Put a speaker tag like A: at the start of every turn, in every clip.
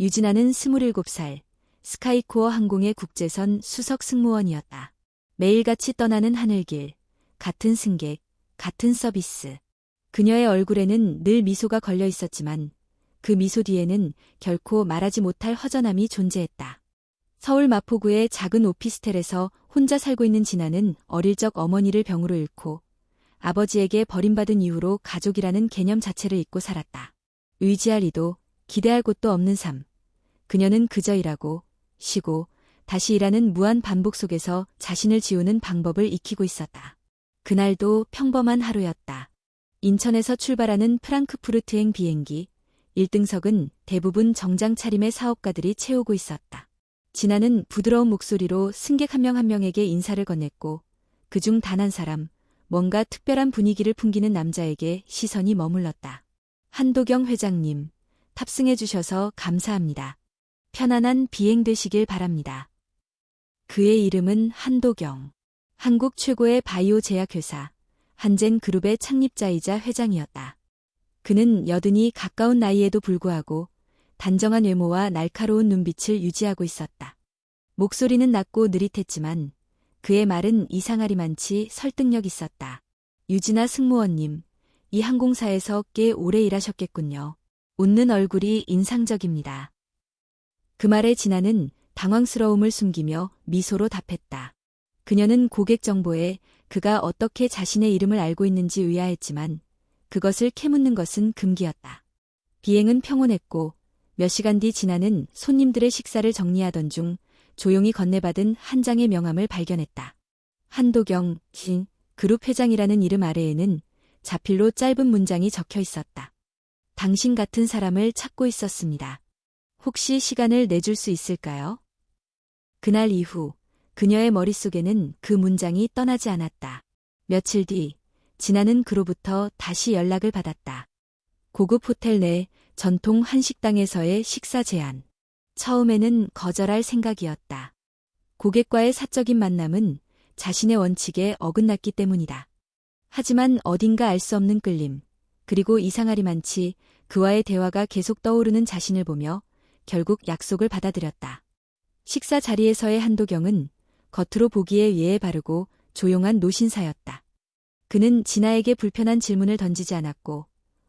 A: 유진아는 27살, 스카이코어 항공의 국제선 수석 승무원이었다. 매일같이 떠나는 하늘길, 같은 승객, 같은 서비스. 그녀의 얼굴에는 늘 미소가 걸려 있었지만 그 미소 뒤에는 결코 말하지 못할 허전함이 존재했다. 서울 마포구의 작은 오피스텔에서 혼자 살고 있는 진아는 어릴 적 어머니를 병으로 잃고 아버지에게 버림받은 이후로 가족이라는 개념 자체를 잊고 살았다. 의지할 이도 기대할 곳도 없는 삶. 그녀는 그저 일하고 쉬고 다시 일하는 무한 반복 속에서 자신을 지우는 방법을 익히고 있었다. 그날도 평범한 하루였다. 인천에서 출발하는 프랑크푸르트행 비행기, 1등석은 대부분 정장 차림의 사업가들이 채우고 있었다. 진아는 부드러운 목소리로 승객 한 명 한 명에게 인사를 건넸고 그중 단 한 사람, 뭔가 특별한 분위기를 풍기는 남자에게 시선이 머물렀다. 한도경 회장님, 탑승해 주셔서 감사합니다. 편안한 비행 되시길 바랍니다. 그의 이름은 한도경. 한국 최고의 바이오 제약회사, 한젠그룹의 창립자이자 회장이었다. 그는 여든이 가까운 나이에도 불구하고 단정한 외모와 날카로운 눈빛을 유지하고 있었다. 목소리는 낮고 느릿했지만 그의 말은 이상하리만치 설득력 있었다. 유진아 승무원님, 이 항공사에서 꽤 오래 일하셨겠군요. 웃는 얼굴이 인상적입니다. 그 말에 진아는 당황스러움을 숨기며 미소로 답했다. 그녀는 고객 정보에 그가 어떻게 자신의 이름을 알고 있는지 의아했지만 그것을 캐묻는 것은 금기였다. 비행은 평온했고 몇 시간 뒤 진아는 손님들의 식사를 정리하던 중 조용히 건네받은 한 장의 명함을 발견했다. 한도경, 그룹 회장이라는 이름 아래에는 자필로 짧은 문장이 적혀 있었다. 당신 같은 사람을 찾고 있었습니다. 혹시 시간을 내줄 수 있을까요? 그날 이후 그녀의 머릿속에는 그 문장이 떠나지 않았다. 며칠 뒤 진아는 그로부터 다시 연락을 받았다. 고급 호텔 내 전통 한식당에서의 식사 제안. 처음에는 거절할 생각이었다. 고객과의 사적인 만남은 자신의 원칙에 어긋났기 때문이다. 하지만 어딘가 알 수 없는 끌림, 그리고 이상하리만치 그와의 대화가 계속 떠오르는 자신을 보며 결국 약속을 받아들였다. 식사 자리에서의 한도경은 겉으로 보기에 예의 바르고 조용한 노신사였다. 그는 진아에게 불편한 질문을 던지지 않았고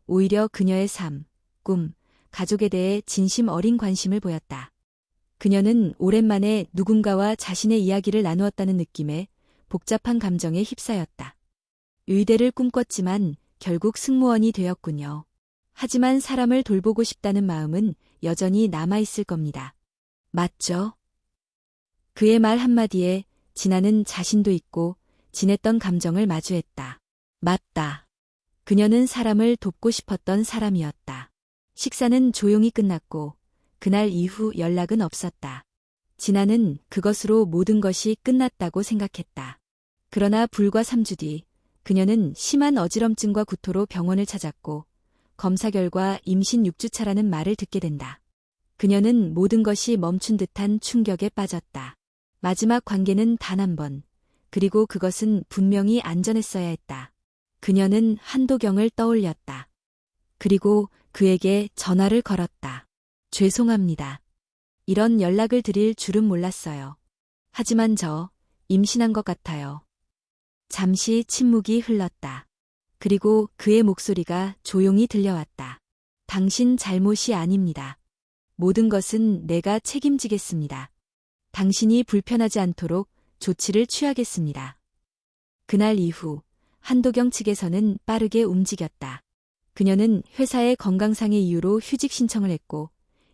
A: 오히려 그녀의 삶, 꿈, 가족에 대해 진심 어린 관심을 보였다. 그녀는 오랜만에 누군가와 자신의 이야기를 나누었다는 느낌에 복잡한 감정에 휩싸였다. 의대를 꿈꿨지만 결국 승무원이 되었군요. 하지만 사람을 돌보고 싶다는 마음은 여전히 남아있을 겁니다. 맞죠? 그의 말 한마디에 진아는 자신도 잊고 지냈던 감정을 마주했다. 맞다. 그녀는 사람을 돕고 싶었던 사람이었다. 식사는 조용히 끝났고 그날 이후 연락은 없었다. 진아는 그것으로 모든 것이 끝났다고 생각했다. 그러나 불과 3주 뒤 그녀는 심한 어지럼증과 구토로 병원을 찾았고 검사 결과 임신 6주차라는 말을 듣게 된다. 그녀는 모든 것이 멈춘 듯한 충격에 빠졌다. 마지막 관계는 단 한 번, 그리고 그것은 분명히 안전했어야 했다. 그녀는 한도경을 떠올렸다. 그리고 그에게 전화를 걸었다. 죄송합니다. 이런 연락을 드릴 줄은 몰랐어요. 하지만 저 임신한 것 같아요. 잠시 침묵이 흘렀다. 그리고 그의 목소리가 조용히 들려왔다. 당신 잘못이 아닙니다. 모든 것은 내가 책임지겠습니다. 당신이 불편하지 않도록 조치를 취하겠습니다. 그날 이후 한도경 측에서는 빠르게 움직였다. 그녀는 회사의 건강상의 이유로 휴직 신청을 했고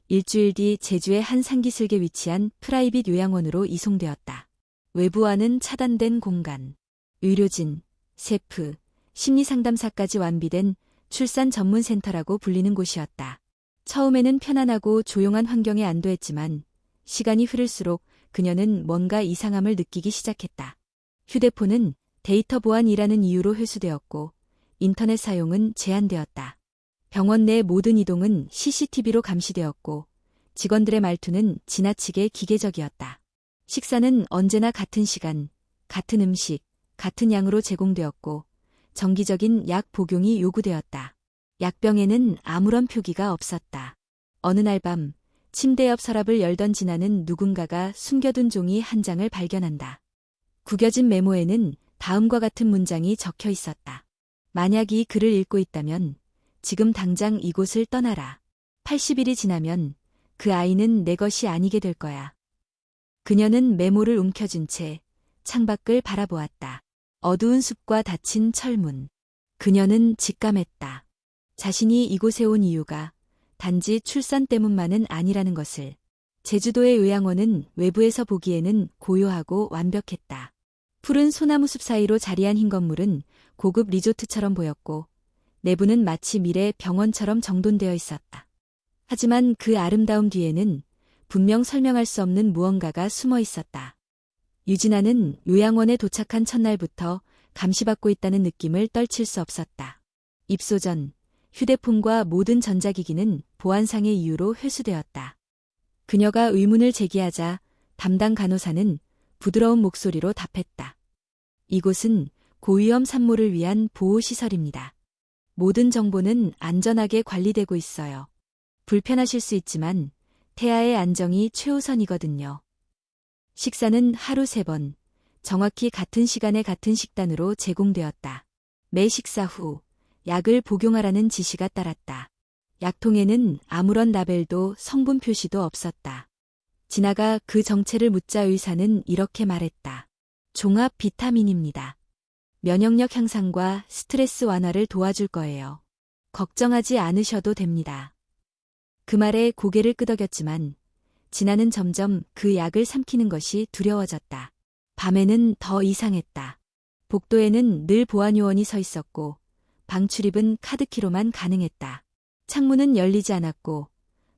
A: 일주일 뒤 제주의 한 상기슬게 위치한 프라이빗 요양원으로 이송되었다. 외부와는 차단된 공간, 의료진, 셰프, 심리상담사까지 완비된 출산 전문센터라고 불리는 곳이었다. 처음에는 편안하고 조용한 환경에 안도했지만 시간이 흐를수록 그녀는 뭔가 이상함을 느끼기 시작했다. 휴대폰은 데이터 보안이라는 이유로 회수되었고 인터넷 사용은 제한되었다. 병원 내 모든 이동은 CCTV로 감시되었고 직원들의 말투는 지나치게 기계적이었다. 식사는 언제나 같은 시간, 같은 음식, 같은 양으로 제공되었고 정기적인 약 복용이 요구되었다. 약병에는 아무런 표기가 없었다. 어느 날 밤 침대 옆 서랍을 열던 진아는 누군가가 숨겨둔 종이 한 장을 발견한다. 구겨진 메모에는 다음과 같은 문장이 적혀 있었다. 만약 이 글을 읽고 있다면 지금 당장 이곳을 떠나라. 80일이 지나면 그 아이는 내 것이 아니게 될 거야. 그녀는 메모를 움켜쥔 채 창밖을 바라보았다. 어두운 숲과 닫힌 철문. 그녀는 직감했다. 자신이 이곳에 온 이유가 단지 출산 때문만은 아니라는 것을. 제주도의 요양원은 외부에서 보기에는 고요하고 완벽했다. 푸른 소나무 숲 사이로 자리한 흰 건물은 고급 리조트처럼 보였고 내부는 마치 미래 병원처럼 정돈되어 있었다. 하지만 그 아름다움 뒤에는 분명 설명할 수 없는 무언가가 숨어 있었다. 유진아는 요양원에 도착한 첫날부터 감시받고 있다는 느낌을 떨칠 수 없었다. 입소 전 휴대폰과 모든 전자기기는 보안상의 이유로 회수되었다. 그녀가 의문을 제기하자 담당 간호사는 부드러운 목소리로 답했다. 이곳은 고위험 산모를 위한 보호시설입니다. 모든 정보는 안전하게 관리되고 있어요. 불편하실 수 있지만 태아의 안정이 최우선이거든요. 식사는 하루 3번, 정확히 같은 시간에 같은 식단으로 제공되었다. 매 식사 후 약을 복용하라는 지시가 따랐다. 약통에는 아무런 라벨도 성분 표시도 없었다. 진아가 그 정체를 묻자 의사는 이렇게 말했다. 종합 비타민입니다. 면역력 향상과 스트레스 완화를 도와줄 거예요. 걱정하지 않으셔도 됩니다. 그 말에 고개를 끄덕였지만 진아는 점점 그 약을 삼키는 것이 두려워졌다. 밤에는 더 이상했다. 복도에는 늘 보안요원이 서 있었고 방 출입은 카드키로만 가능했다. 창문은 열리지 않았고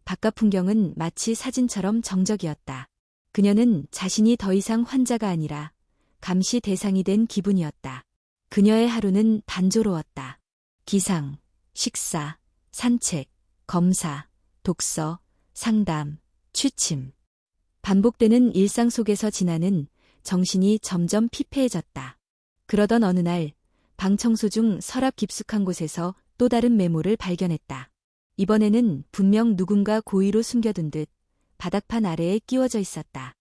A: 바깥 풍경은 마치 사진처럼 정적이었다. 그녀는 자신이 더 이상 환자가 아니라 감시 대상이 된 기분이었다. 그녀의 하루는 단조로웠다. 기상, 식사, 산책, 검사, 독서, 상담, 취침. 반복되는 일상 속에서 진아는 정신이 점점 피폐해졌다. 그러던 어느 날 방 청소 중 서랍 깊숙한 곳에서 또 다른 메모를 발견했다. 이번에는 분명 누군가 고의로 숨겨둔 듯 바닥판 아래에 끼워져 있었다.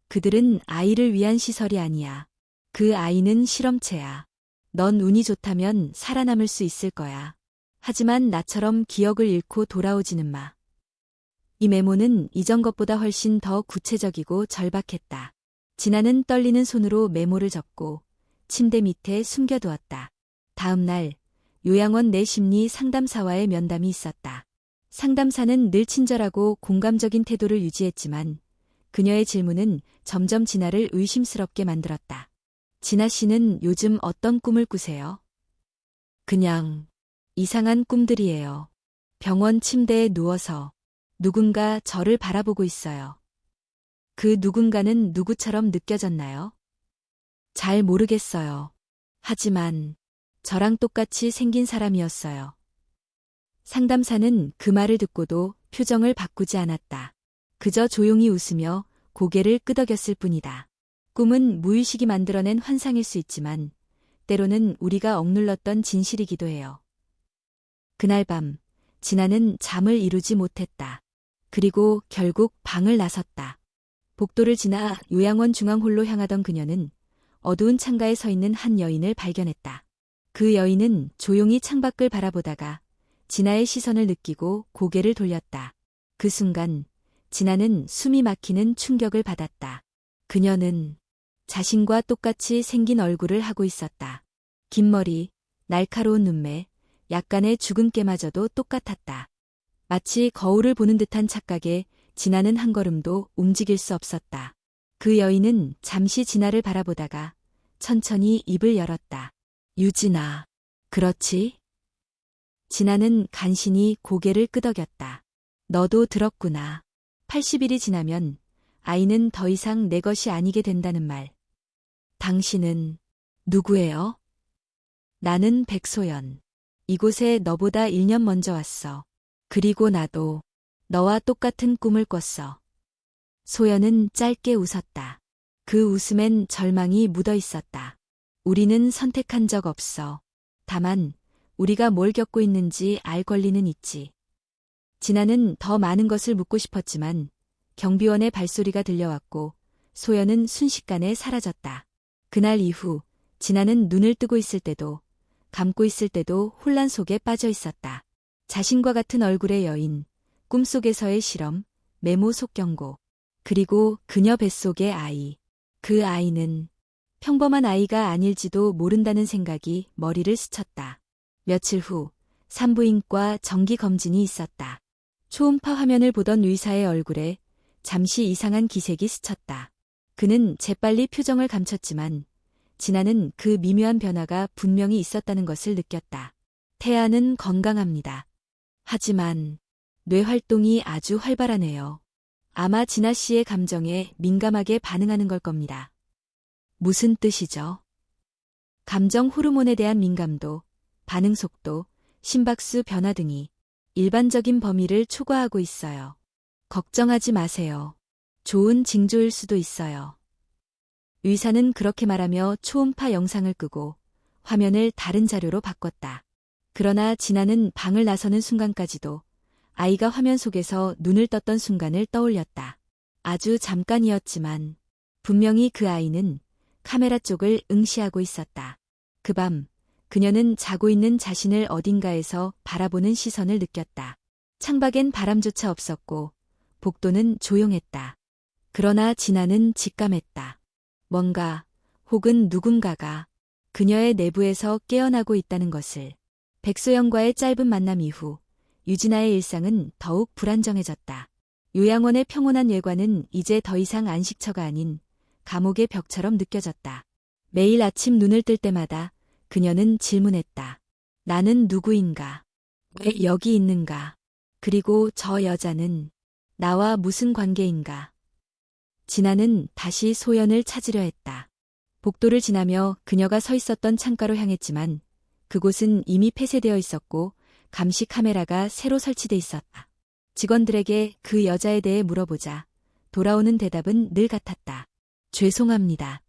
A: 그들은 아이를 위한 시설이 아니야. 그 아이는 실험체야. 넌 운이 좋다면 살아남을 수 있을 거야. 하지만 나처럼 기억을 잃고 돌아오지는 마. 이 메모는 이전 것보다 훨씬 더 구체적이고 절박했다. 진아는 떨리는 손으로 메모를 접고 침대 밑에 숨겨두었다. 다음 날 요양원 내 심리 상담사와의 면담이 있었다. 상담사는 늘 친절하고 공감적인 태도를 유지했지만 그녀의 질문은 점점 진아를 의심스럽게 만들었다. 진아 씨는 요즘 어떤 꿈을 꾸세요? 그냥 이상한 꿈들이에요. 병원 침대에 누워서 누군가 저를 바라보고 있어요. 그 누군가는 누구처럼 느껴졌나요? 잘 모르겠어요. 하지만 저랑 똑같이 생긴 사람이었어요. 상담사는 그 말을 듣고도 표정을 바꾸지 않았다. 그저 조용히 웃으며 고개를 끄덕였을 뿐이다. 꿈은 무의식이 만들어낸 환상일 수 있지만 때로는 우리가 억눌렀던 진실이기도 해요. 그날 밤 진아는 잠을 이루지 못했다. 그리고 결국 방을 나섰다. 복도를 지나 요양원 중앙홀로 향하던 그녀는 어두운 창가에 서 있는 한 여인을 발견했다. 그 여인은 조용히 창밖을 바라보다가 진아의 시선을 느끼고 고개를 돌렸다. 그 순간 진아는 숨이 막히는 충격을 받았다. 그녀는 자신과 똑같이 생긴 얼굴을 하고 있었다. 긴 머리, 날카로운 눈매, 약간의 주근깨마저도 똑같았다. 마치 거울을 보는 듯한 착각에 진아는 한 걸음도 움직일 수 없었다. 그 여인은 잠시 진아를 바라보다가 천천히 입을 열었다. 유진아, 그렇지? 진아는 간신히 고개를 끄덕였다. 너도 들었구나. 80일이 지나면 아이는 더 이상 내 것이 아니게 된다는 말. 당신은 누구예요? 나는 백소연. 이곳에 너보다 1년 먼저 왔어. 그리고 나도 너와 똑같은 꿈을 꿨어. 소연은 짧게 웃었다. 그 웃음엔 절망이 묻어 있었다. 우리는 선택한 적 없어. 다만 우리가 뭘 겪고 있는지 알 권리는 있지. 진아는 더 많은 것을 묻고 싶었지만 경비원의 발소리가 들려왔고 소연은 순식간에 사라졌다. 그날 이후 진아는 눈을 뜨고 있을 때도 감고 있을 때도 혼란 속에 빠져 있었다. 자신과 같은 얼굴의 여인, 꿈속에서의 실험, 메모 속 경고, 그리고 그녀 뱃속의 아이. 그 아이는 평범한 아이가 아닐지도 모른다는 생각이 머리를 스쳤다. 며칠 후 산부인과 정기검진이 있었다. 초음파 화면을 보던 의사의 얼굴에 잠시 이상한 기색이 스쳤다. 그는 재빨리 표정을 감췄지만 진아는 그 미묘한 변화가 분명히 있었다는 것을 느꼈다. 태아는 건강합니다. 하지만 뇌 활동이 아주 활발하네요. 아마 진아 씨의 감정에 민감하게 반응하는 걸 겁니다. 무슨 뜻이죠? 감정 호르몬에 대한 민감도, 반응 속도, 심박수 변화 등이 일반적인 범위를 초과하고 있어요. 걱정하지 마세요. 좋은 징조일 수도 있어요. 의사는 그렇게 말하며 초음파 영상을 끄고 화면을 다른 자료로 바꿨다. 그러나 진아는 방을 나서는 순간까지도 아이가 화면 속에서 눈을 떴던 순간을 떠올렸다. 아주 잠깐이었지만 분명히 그 아이는 카메라 쪽을 응시하고 있었다. 그 밤 그녀는 자고 있는 자신을 어딘가에서 바라보는 시선을 느꼈다. 창밖엔 바람조차 없었고 복도는 조용했다. 그러나 진아는 직감했다. 뭔가 혹은 누군가가 그녀의 내부에서 깨어나고 있다는 것을. 백소영과의 짧은 만남 이후 유진아의 일상은 더욱 불안정해졌다. 요양원의 평온한 외관은 이제 더 이상 안식처가 아닌 감옥의 벽처럼 느껴졌다. 매일 아침 눈을 뜰 때마다 그녀는 질문했다. 나는 누구인가? 왜 여기 있는가? 그리고 저 여자는 나와 무슨 관계인가? 진아는 다시 소연을 찾으려 했다. 복도를 지나며 그녀가 서 있었던 창가로 향했지만 그곳은 이미 폐쇄되어 있었고 감시 카메라가 새로 설치돼 있었다. 직원들에게 그 여자에 대해 물어보자 돌아오는 대답은 늘 같았다. 죄송합니다.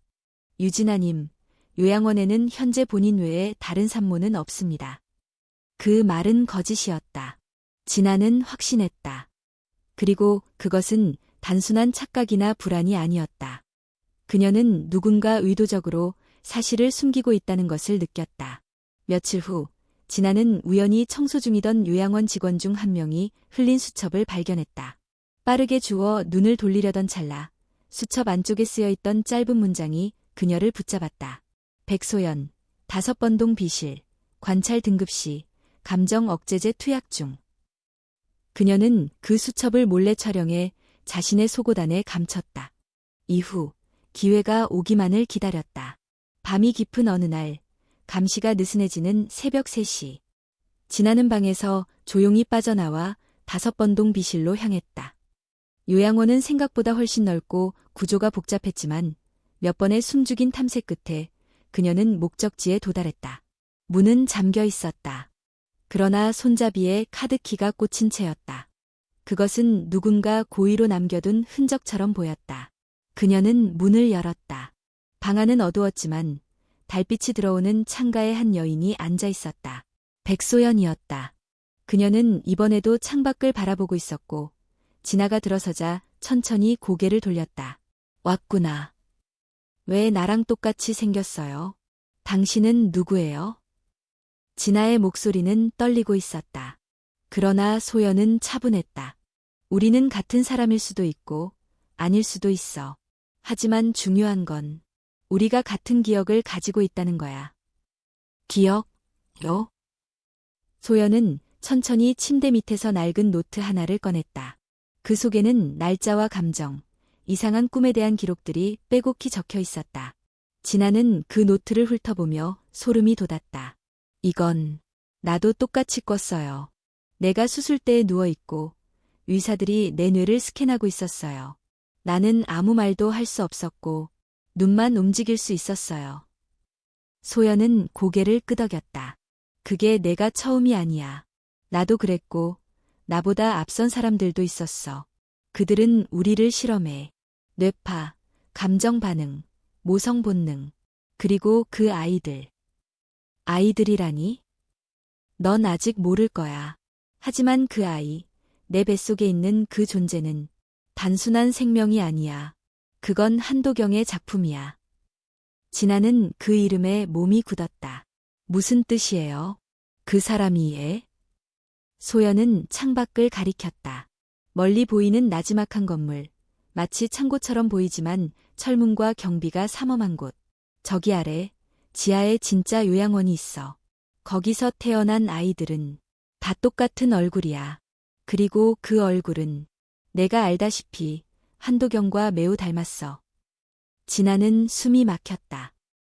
A: 유진아님, 요양원에는 현재 본인 외에 다른 산모는 없습니다. 그 말은 거짓이었다. 진아는 확신했다. 그리고 그것은 단순한 착각이나 불안이 아니었다. 그녀는 누군가 의도적으로 사실을 숨기고 있다는 것을 느꼈다. 며칠 후 진아는 우연히 청소 중이던 요양원 직원 중 한 명이 흘린 수첩을 발견했다. 빠르게 주워 눈을 돌리려던 찰나 수첩 안쪽에 쓰여있던 짧은 문장이 그녀를 붙잡았다. 백소연, 5번동 비실, 관찰 등급시, 감정 억제제 투약 중. 그녀는 그 수첩을 몰래 촬영해 자신의 속옷 안에 감췄다. 이후 기회가 오기만을 기다렸다. 밤이 깊은 어느 날 감시가 느슨해지는 새벽 3시. 진아는 방에서 조용히 빠져나와 5번동 비실로 향했다. 요양원은 생각보다 훨씬 넓고 구조가 복잡했지만 몇 번의 숨죽인 탐색 끝에 그녀는 목적지에 도달했다. 문은 잠겨 있었다. 그러나 손잡이에 카드키가 꽂힌 채였다. 그것은 누군가 고의로 남겨둔 흔적처럼 보였다. 그녀는 문을 열었다. 방 안은 어두웠지만 달빛이 들어오는 창가에 한 여인이 앉아 있었다. 백소연이었다. 그녀는 이번에도 창밖을 바라보고 있었고 진아가 들어서자 천천히 고개를 돌렸다. 왔구나. 왜 나랑 똑같이 생겼어요? 당신은 누구예요? 진아의 목소리는 떨리고 있었다. 그러나 소연은 차분했다. 우리는 같은 사람일 수도 있고 아닐 수도 있어. 하지만 중요한 건 우리가 같은 기억을 가지고 있다는 거야. 기억요? 소연은 천천히 침대 밑에서 낡은 노트 하나를 꺼냈다. 그 속에는 날짜와 감정, 이상한 꿈에 대한 기록들이 빼곡히 적혀 있었다. 진아는 그 노트를 훑어보며 소름이 돋았다. 이건 나도 똑같이 꿨어요. 내가 수술대에 누워있고 의사들이 내 뇌를 스캔하고 있었어요. 나는 아무 말도 할 수 없었고 눈만 움직일 수 있었어요. 소연은 고개를 끄덕였다. 그게 내가 처음이 아니야. 나도 그랬고 나보다 앞선 사람들도 있었어. 그들은 우리를 실험해. 뇌파, 감정 반응, 모성 본능, 그리고 그 아이들. 아이들이라니? 넌 아직 모를 거야. 하지만 그 아이, 내 뱃속에 있는 그 존재는 단순한 생명이 아니야. 그건 한도경의 작품이야. 진아는 그 이름에 몸이 굳었다. 무슨 뜻이에요? 그 사람이 애? 소연은 창밖을 가리켰다. 멀리 보이는 나지막한 건물, 마치 창고처럼 보이지만 철문과 경비가 삼엄한 곳. 저기 아래 지하에 진짜 요양원이 있어. 거기서 태어난 아이들은 다 똑같은 얼굴이야. 그리고 그 얼굴은 내가 알다시피 한도경과 매우 닮았어. 진아는 숨이 막혔다.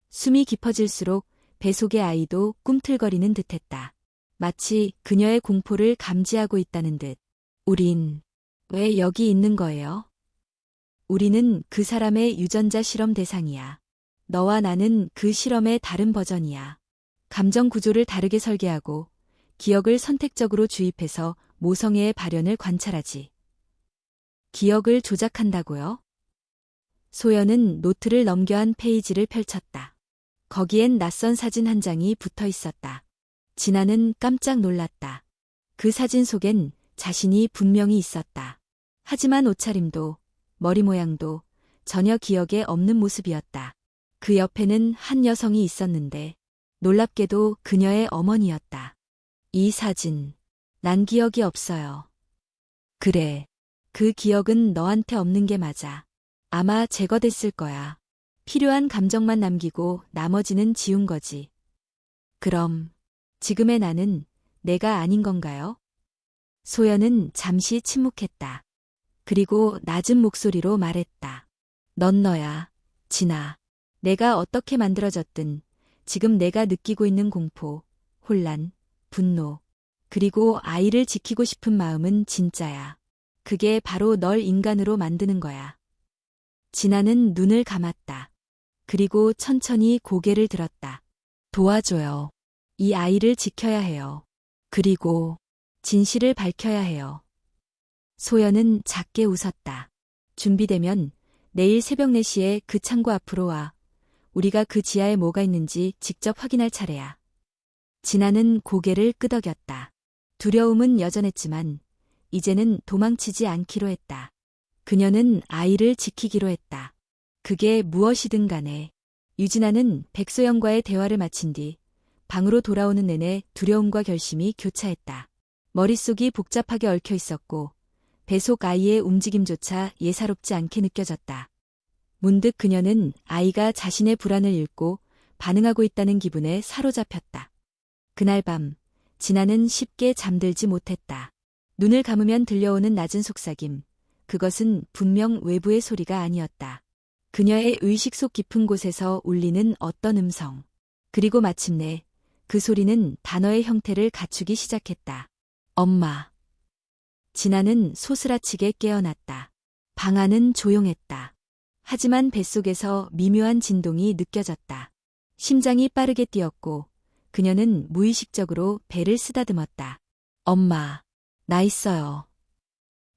A: 숨이 깊어질수록 배 속의 아이도 꿈틀거리는 듯했다. 마치 그녀의 공포를 감지하고 있다는 듯. 우린 왜 여기 있는 거예요? 우리는 그 사람의 유전자 실험 대상이야. 너와 나는 그 실험의 다른 버전이야. 감정 구조를 다르게 설계하고 기억을 선택적으로 주입해서 모성애의 발현을 관찰하지. 기억을 조작한다고요? 소연은 노트를 넘겨 한 페이지를 펼쳤다. 거기엔 낯선 사진 한 장이 붙어 있었다. 진아는 깜짝 놀랐다. 그 사진 속엔 자신이 분명히 있었다. 하지만 옷차림도 머리 모양도 전혀 기억에 없는 모습이었다. 그 옆에는 한 여성이 있었는데 놀랍게도 그녀의 어머니였다. 이 사진, 난 기억이 없어요. 그래, 그 기억은 너한테 없는 게 맞아. 아마 제거됐을 거야. 필요한 감정만 남기고 나머지는 지운 거지. 그럼 지금의 나는 내가 아닌 건가요? 소연은 잠시 침묵했다. 그리고 낮은 목소리로 말했다. 넌 너야, 진아. 내가 어떻게 만들어졌든 지금 내가 느끼고 있는 공포, 혼란, 분노, 그리고 아이를 지키고 싶은 마음은 진짜야. 그게 바로 널 인간으로 만드는 거야. 진아는 눈을 감았다. 그리고 천천히 고개를 들었다. 도와줘요. 이 아이를 지켜야 해요. 그리고 진실을 밝혀야 해요. 소연은 작게 웃었다. 준비되면 내일 새벽 4시에 그 창고 앞으로 와. 우리가 그 지하에 뭐가 있는지 직접 확인할 차례야. 진아는 고개를 끄덕였다. 두려움은 여전했지만 이제는 도망치지 않기로 했다. 그녀는 아이를 지키기로 했다. 그게 무엇이든 간에. 유진아는 백소영과의 대화를 마친 뒤 방으로 돌아오는 내내 두려움과 결심이 교차했다. 머릿속이 복잡하게 얽혀 있었고 배속 아이의 움직임조차 예사롭지 않게 느껴졌다. 문득 그녀는 아이가 자신의 불안을 읽고 반응하고 있다는 기분에 사로잡혔다. 그날 밤, 진아는 쉽게 잠들지 못했다. 눈을 감으면 들려오는 낮은 속삭임. 그것은 분명 외부의 소리가 아니었다. 그녀의 의식 속 깊은 곳에서 울리는 어떤 음성. 그리고 마침내 그 소리는 단어의 형태를 갖추기 시작했다. 엄마. 진아는 소스라치게 깨어났다. 방 안은 조용했다. 하지만 뱃속에서 미묘한 진동이 느껴졌다. 심장이 빠르게 뛰었고 그녀는 무의식적으로 배를 쓰다듬었다. 엄마, 나 있어요.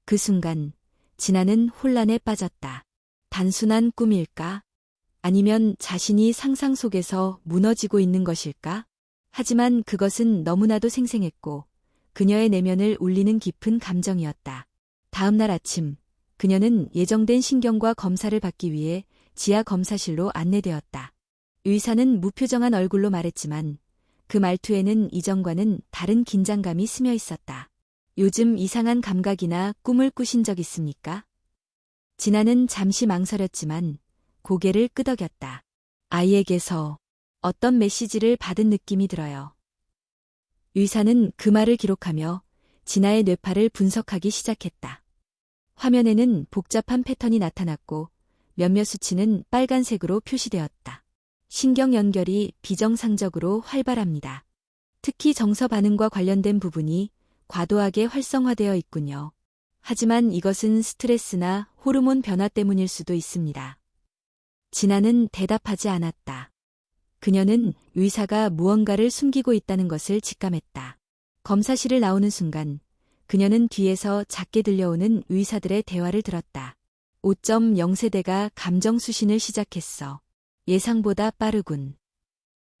A: 그 순간 진아는 혼란에 빠졌다. 단순한 꿈일까? 아니면 자신이 상상 속에서 무너지고 있는 것일까? 하지만 그것은 너무나도 생생했고 그녀의 내면을 울리는 깊은 감정이었다. 다음 날 아침, 그녀는 예정된 신경과 검사를 받기 위해 지하 검사실로 안내되었다. 의사는 무표정한 얼굴로 말했지만 그 말투에는 이전과는 다른 긴장감이 스며 있었다. 요즘 이상한 감각이나 꿈을 꾸신 적 있습니까? 진아는 잠시 망설였지만 고개를 끄덕였다. 아이에게서 어떤 메시지를 받은 느낌이 들어요. 의사는 그 말을 기록하며 진아의 뇌파를 분석하기 시작했다. 화면에는 복잡한 패턴이 나타났고 몇몇 수치는 빨간색으로 표시되었다. 신경 연결이 비정상적으로 활발합니다. 특히 정서 반응과 관련된 부분이 과도하게 활성화되어 있군요. 하지만 이것은 스트레스나 호르몬 변화 때문일 수도 있습니다. 진아는 대답하지 않았다. 그녀는 의사가 무언가를 숨기고 있다는 것을 직감했다. 검사실을 나오는 순간 그녀는 뒤에서 작게 들려오는 의사들의 대화를 들었다. 5.0세대가 감정 수신을 시작했어. 예상보다 빠르군.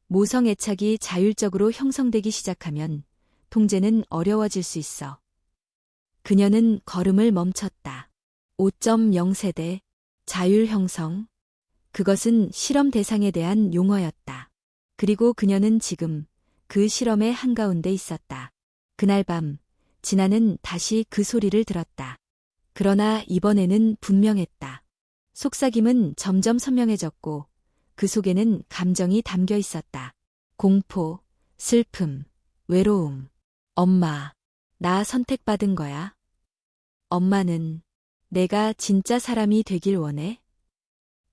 A: 모성 애착이 자율적으로 형성되기 시작하면 통제는 어려워질 수 있어. 그녀는 걸음을 멈췄다. 5.0세대, 자율 형성. 그것은 실험 대상에 대한 용어였다. 그리고 그녀는 지금 그 실험의 한가운데 있었다. 그날 밤, 진아는 다시 그 소리를 들었다. 그러나 이번에는 분명했다. 속삭임은 점점 선명해졌고 그 속에는 감정이 담겨 있었다. 공포, 슬픔, 외로움. 엄마, 나 선택받은 거야? 엄마는 내가 진짜 사람이 되길 원해?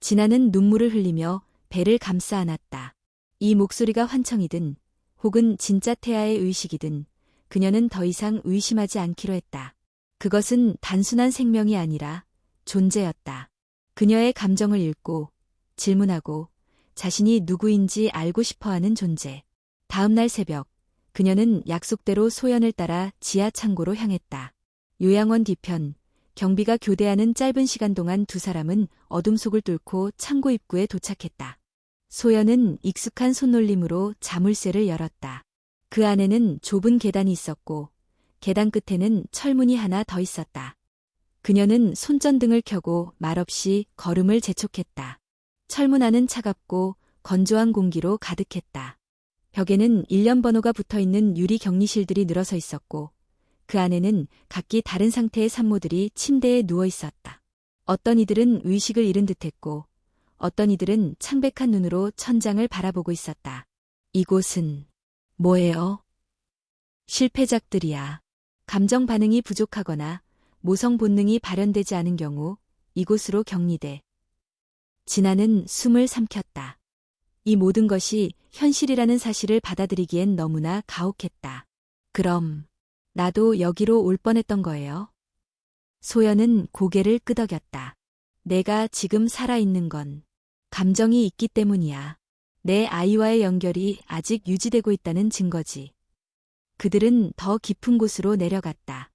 A: 진아는 눈물을 흘리며 배를 감싸 안았다. 이 목소리가 환청이든 혹은 진짜 태아의 의식이든 그녀는 더 이상 의심하지 않기로 했다. 그것은 단순한 생명이 아니라 존재였다. 그녀의 감정을 읽고 질문하고 자신이 누구인지 알고 싶어하는 존재. 다음 날 새벽, 그녀는 약속대로 소연을 따라 지하 창고로 향했다. 요양원 뒤편, 경비가 교대하는 짧은 시간 동안 두 사람은 어둠 속을 뚫고 창고 입구에 도착했다. 소연은 익숙한 손놀림으로 자물쇠를 열었다. 그 안에는 좁은 계단이 있었고 계단 끝에는 철문이 하나 더 있었다. 그녀는 손전등을 켜고 말없이 걸음을 재촉했다. 철문 안은 차갑고 건조한 공기로 가득했다. 벽에는 일련 번호가 붙어있는 유리 격리실들이 늘어서 있었고 그 안에는 각기 다른 상태의 산모들이 침대에 누워 있었다. 어떤 이들은 의식을 잃은 듯했고 어떤 이들은 창백한 눈으로 천장을 바라보고 있었다. 이곳은 뭐예요? 실패작들이야. 감정 반응이 부족하거나 모성 본능이 발현되지 않은 경우 이곳으로 격리돼. 진아는 숨을 삼켰다. 이 모든 것이 현실이라는 사실을 받아들이기엔 너무나 가혹했다. 그럼 나도 여기로 올 뻔했던 거예요? 소연은 고개를 끄덕였다. 내가 지금 살아있는 건 감정이 있기 때문이야. 내 아이와의 연결이 아직 유지되고 있다는 증거지. 그들은 더 깊은 곳으로 내려갔다.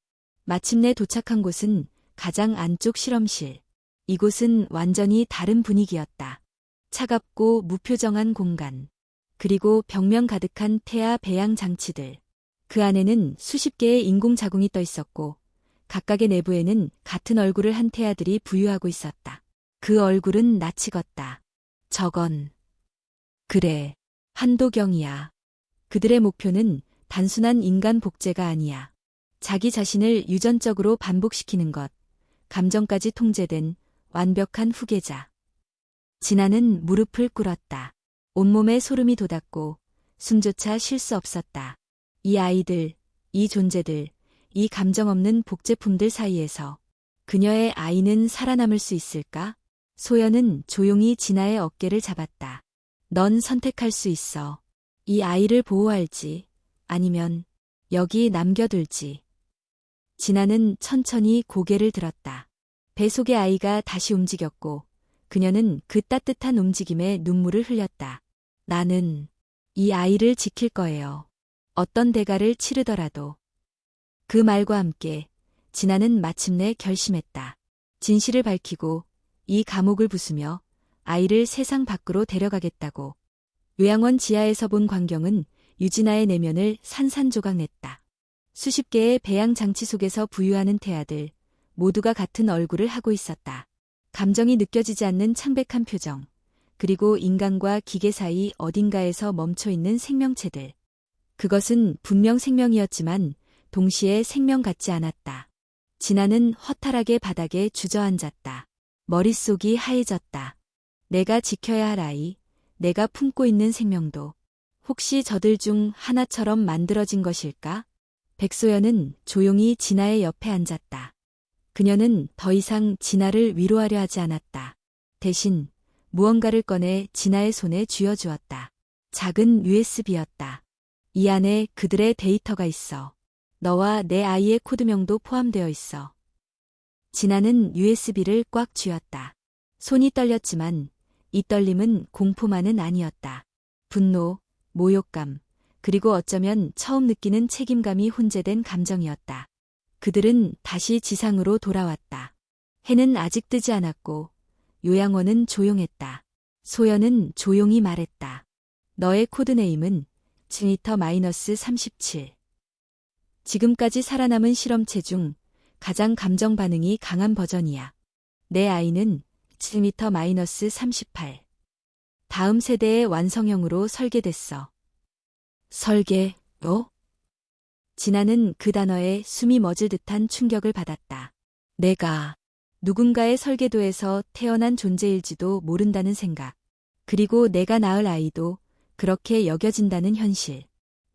A: 마침내 도착한 곳은 가장 안쪽 실험실. 이곳은 완전히 다른 분위기였다. 차갑고 무표정한 공간. 그리고 벽면 가득한 태아 배양 장치들. 그 안에는 수십 개의 인공자궁이 떠 있었고 각각의 내부에는 같은 얼굴을 한 태아들이 부유하고 있었다. 그 얼굴은 낯익었다. 저건 그래, 한도경이야. 그들의 목표는 단순한 인간 복제가 아니야. 자기 자신을 유전적으로 반복시키는 것, 감정까지 통제된 완벽한 후계자. 진아는 무릎을 꿇었다. 온몸에 소름이 돋았고 숨조차 쉴 수 없었다. 이 아이들, 이 존재들, 이 감정 없는 복제품들 사이에서 그녀의 아이는 살아남을 수 있을까? 소연은 조용히 진아의 어깨를 잡았다. 넌 선택할 수 있어. 이 아이를 보호할지, 아니면 여기 남겨둘지. 진아는 천천히 고개를 들었다. 배 속의 아이가 다시 움직였고 그녀는 그 따뜻한 움직임에 눈물을 흘렸다. 나는 이 아이를 지킬 거예요. 어떤 대가를 치르더라도. 그 말과 함께 진아는 마침내 결심했다. 진실을 밝히고 이 감옥을 부수며 아이를 세상 밖으로 데려가겠다고. 요양원 지하에서 본 광경은 유진아의 내면을 산산조각냈다. 수십 개의 배양 장치 속에서 부유하는 태아들, 모두가 같은 얼굴을 하고 있었다. 감정이 느껴지지 않는 창백한 표정, 그리고 인간과 기계 사이 어딘가에서 멈춰있는 생명체들. 그것은 분명 생명이었지만 동시에 생명 같지 않았다. 진아는 허탈하게 바닥에 주저앉았다. 머릿속이 하얘졌다. 내가 지켜야 할 아이, 내가 품고 있는 생명도 혹시 저들 중 하나처럼 만들어진 것일까? 백소연은 조용히 진아의 옆에 앉았다. 그녀는 더 이상 진아를 위로하려 하지 않았다. 대신 무언가를 꺼내 진아의 손에 쥐어주었다. 작은 USB였다. 이 안에 그들의 데이터가 있어. 너와 내 아이의 코드명도 포함되어 있어. 진아는 USB를 꽉 쥐었다. 손이 떨렸지만 이 떨림은 공포만은 아니었다. 분노, 모욕감, 그리고 어쩌면 처음 느끼는 책임감이 혼재된 감정이었다. 그들은 다시 지상으로 돌아왔다. 해는 아직 뜨지 않았고 요양원은 조용했다. 소연은 조용히 말했다. 너의 코드네임은 지니터-37. 지금까지 살아남은 실험체 중 가장 감정 반응이 강한 버전이야. 내 아이는 7m-38. 다음 세대의 완성형으로 설계됐어. 진아는 그 단어에 숨이 멎을 듯한 충격을 받았다. 내가 누군가의 설계도에서 태어난 존재일지도 모른다는 생각. 그리고 내가 낳을 아이도 그렇게 여겨진다는 현실.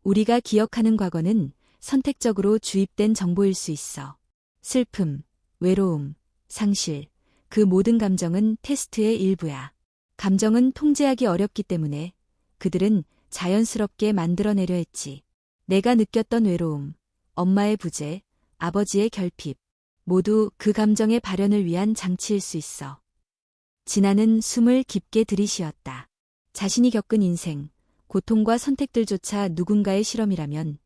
A: 우리가 기억하는 과거는 선택적으로 주입된 정보일 수 있어. 슬픔, 외로움, 상실, 그 모든 감정은 테스트의 일부야. 감정은 통제하기 어렵기 때문에 그들은 자연스럽게 만들어내려 했지. 내가 느꼈던 외로움, 엄마의 부재, 아버지의 결핍, 모두 그 감정의 발현을 위한 장치일 수 있어. 진아는 숨을 깊게 들이쉬었다. 자신이 겪은 인생, 고통과 선택들조차 누군가의 실험이라면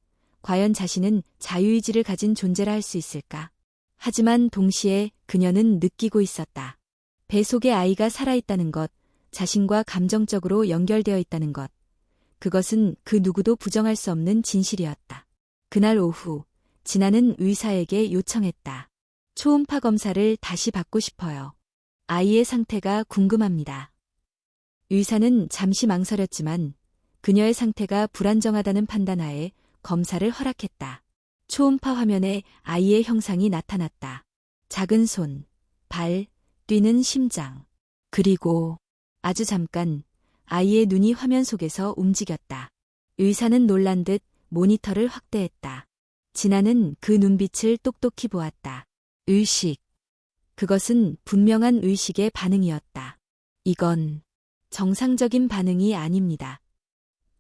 A: 과연 자신은 자유의지를 가진 존재라 할 수 있을까? 하지만 동시에 그녀는 느끼고 있었다. 배 속에 아이가 살아있다는 것, 자신과 감정적으로 연결되어 있다는 것. 그것은 그 누구도 부정할 수 없는 진실이었다. 그날 오후, 진아는 의사에게 요청했다. 초음파 검사를 다시 받고 싶어요. 아이의 상태가 궁금합니다. 의사는 잠시 망설였지만 그녀의 상태가 불안정하다는 판단하에 검사를 허락했다. 초음파 화면에 아이의 형상이 나타났다. 작은 손, 발, 뛰는 심장. 그리고 아주 잠깐 아이의 눈이 화면 속에서 움직였다. 의사는 놀란 듯 모니터를 확대했다. 진아는 그 눈빛을 똑똑히 보았다. 의식. 그것은 분명한 의식의 반응이었다. 이건 정상적인 반응이 아닙니다.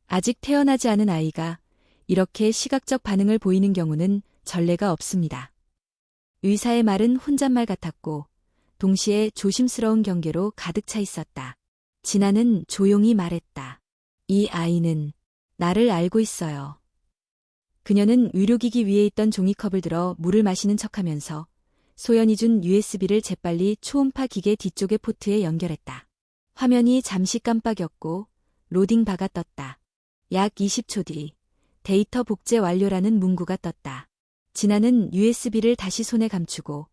A: 아직 태어나지 않은 아이가 이렇게 시각적 반응을 보이는 경우는 전례가 없습니다. 의사의 말은 혼잣말 같았고 동시에 조심스러운 경계로 가득 차 있었다. 진아는 조용히 말했다. 이 아이는 나를 알고 있어요. 그녀는 의료기기 위에 있던 종이컵을 들어 물을 마시는 척하면서 소연이 준 USB를 재빨리 초음파 기계 뒤쪽의 포트에 연결했다. 화면이 잠시 깜빡였고 로딩 바가 떴다. 약 20초 뒤 데이터 복제 완료라는 문구가 떴다. 진아는 USB를 다시 손에 감추고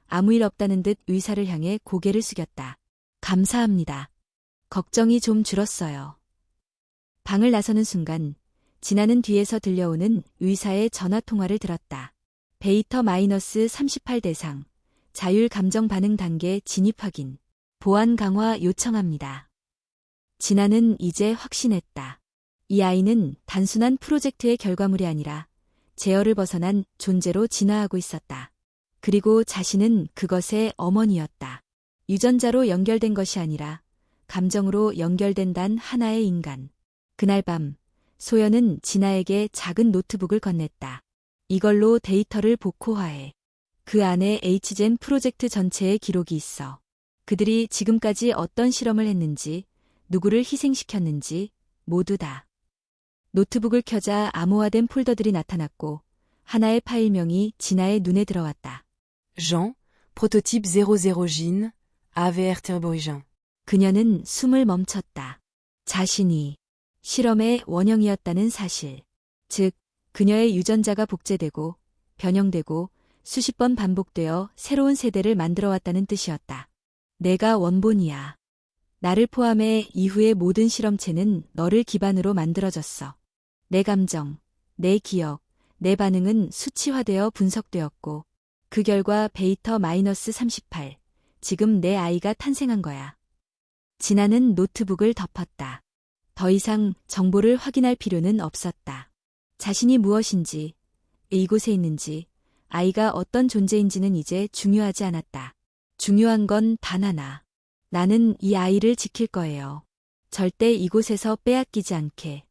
A: 아무 일 없다는 듯 의사를 향해 고개를 숙였다. 감사합니다. 걱정이 좀 줄었어요. 방을 나서는 순간 진아는 뒤에서 들려오는 의사의 전화통화를 들었다. 베이터-38 대상, 자율 감정 반응 단계 진입 확인, 보안 강화 요청합니다. 진아는 이제 확신했다. 이 아이는 단순한 프로젝트의 결과물이 아니라 제어를 벗어난 존재로 진화하고 있었다. 그리고 자신은 그것의 어머니였다. 유전자로 연결된 것이 아니라 감정으로 연결된 단 하나의 인간. 그날 밤 소연은 진아에게 작은 노트북을 건넸다. 이걸로 데이터를 복호화해. 그 안에 H젠 프로젝트 전체의 기록이 있어. 그들이 지금까지 어떤 실험을 했는지, 누구를 희생시켰는지 모두 다. 노트북을 켜자 암호화된 폴더들이 나타났고 하나의 파일명이 진아의 눈에 들어왔다.
B: Jean, prototype 00 gene, AVR turbogen.
A: 그녀는 숨을 멈췄다. 자신이 실험의 원형이었다는 사실. 즉, 그녀의 유전자가 복제되고 변형되고 수십 번 반복되어 새로운 세대를 만들어왔다는 뜻이었다. 내가 원본이야. 나를 포함해 이후의 모든 실험체는 너를 기반으로 만들어졌어. 내 감정, 내 기억, 내 반응은 수치화되어 분석되었고 그 결과 베이터-38, 지금 내 아이가 탄생한 거야. 진아는 노트북을 덮었다. 더 이상 정보를 확인할 필요는 없었다. 자신이 무엇인지, 이곳에 있는지, 아이가 어떤 존재인지는 이제 중요하지 않았다. 중요한 건 단 하나. 나는 이 아이를 지킬 거예요. 절대 이곳에서 빼앗기지 않게.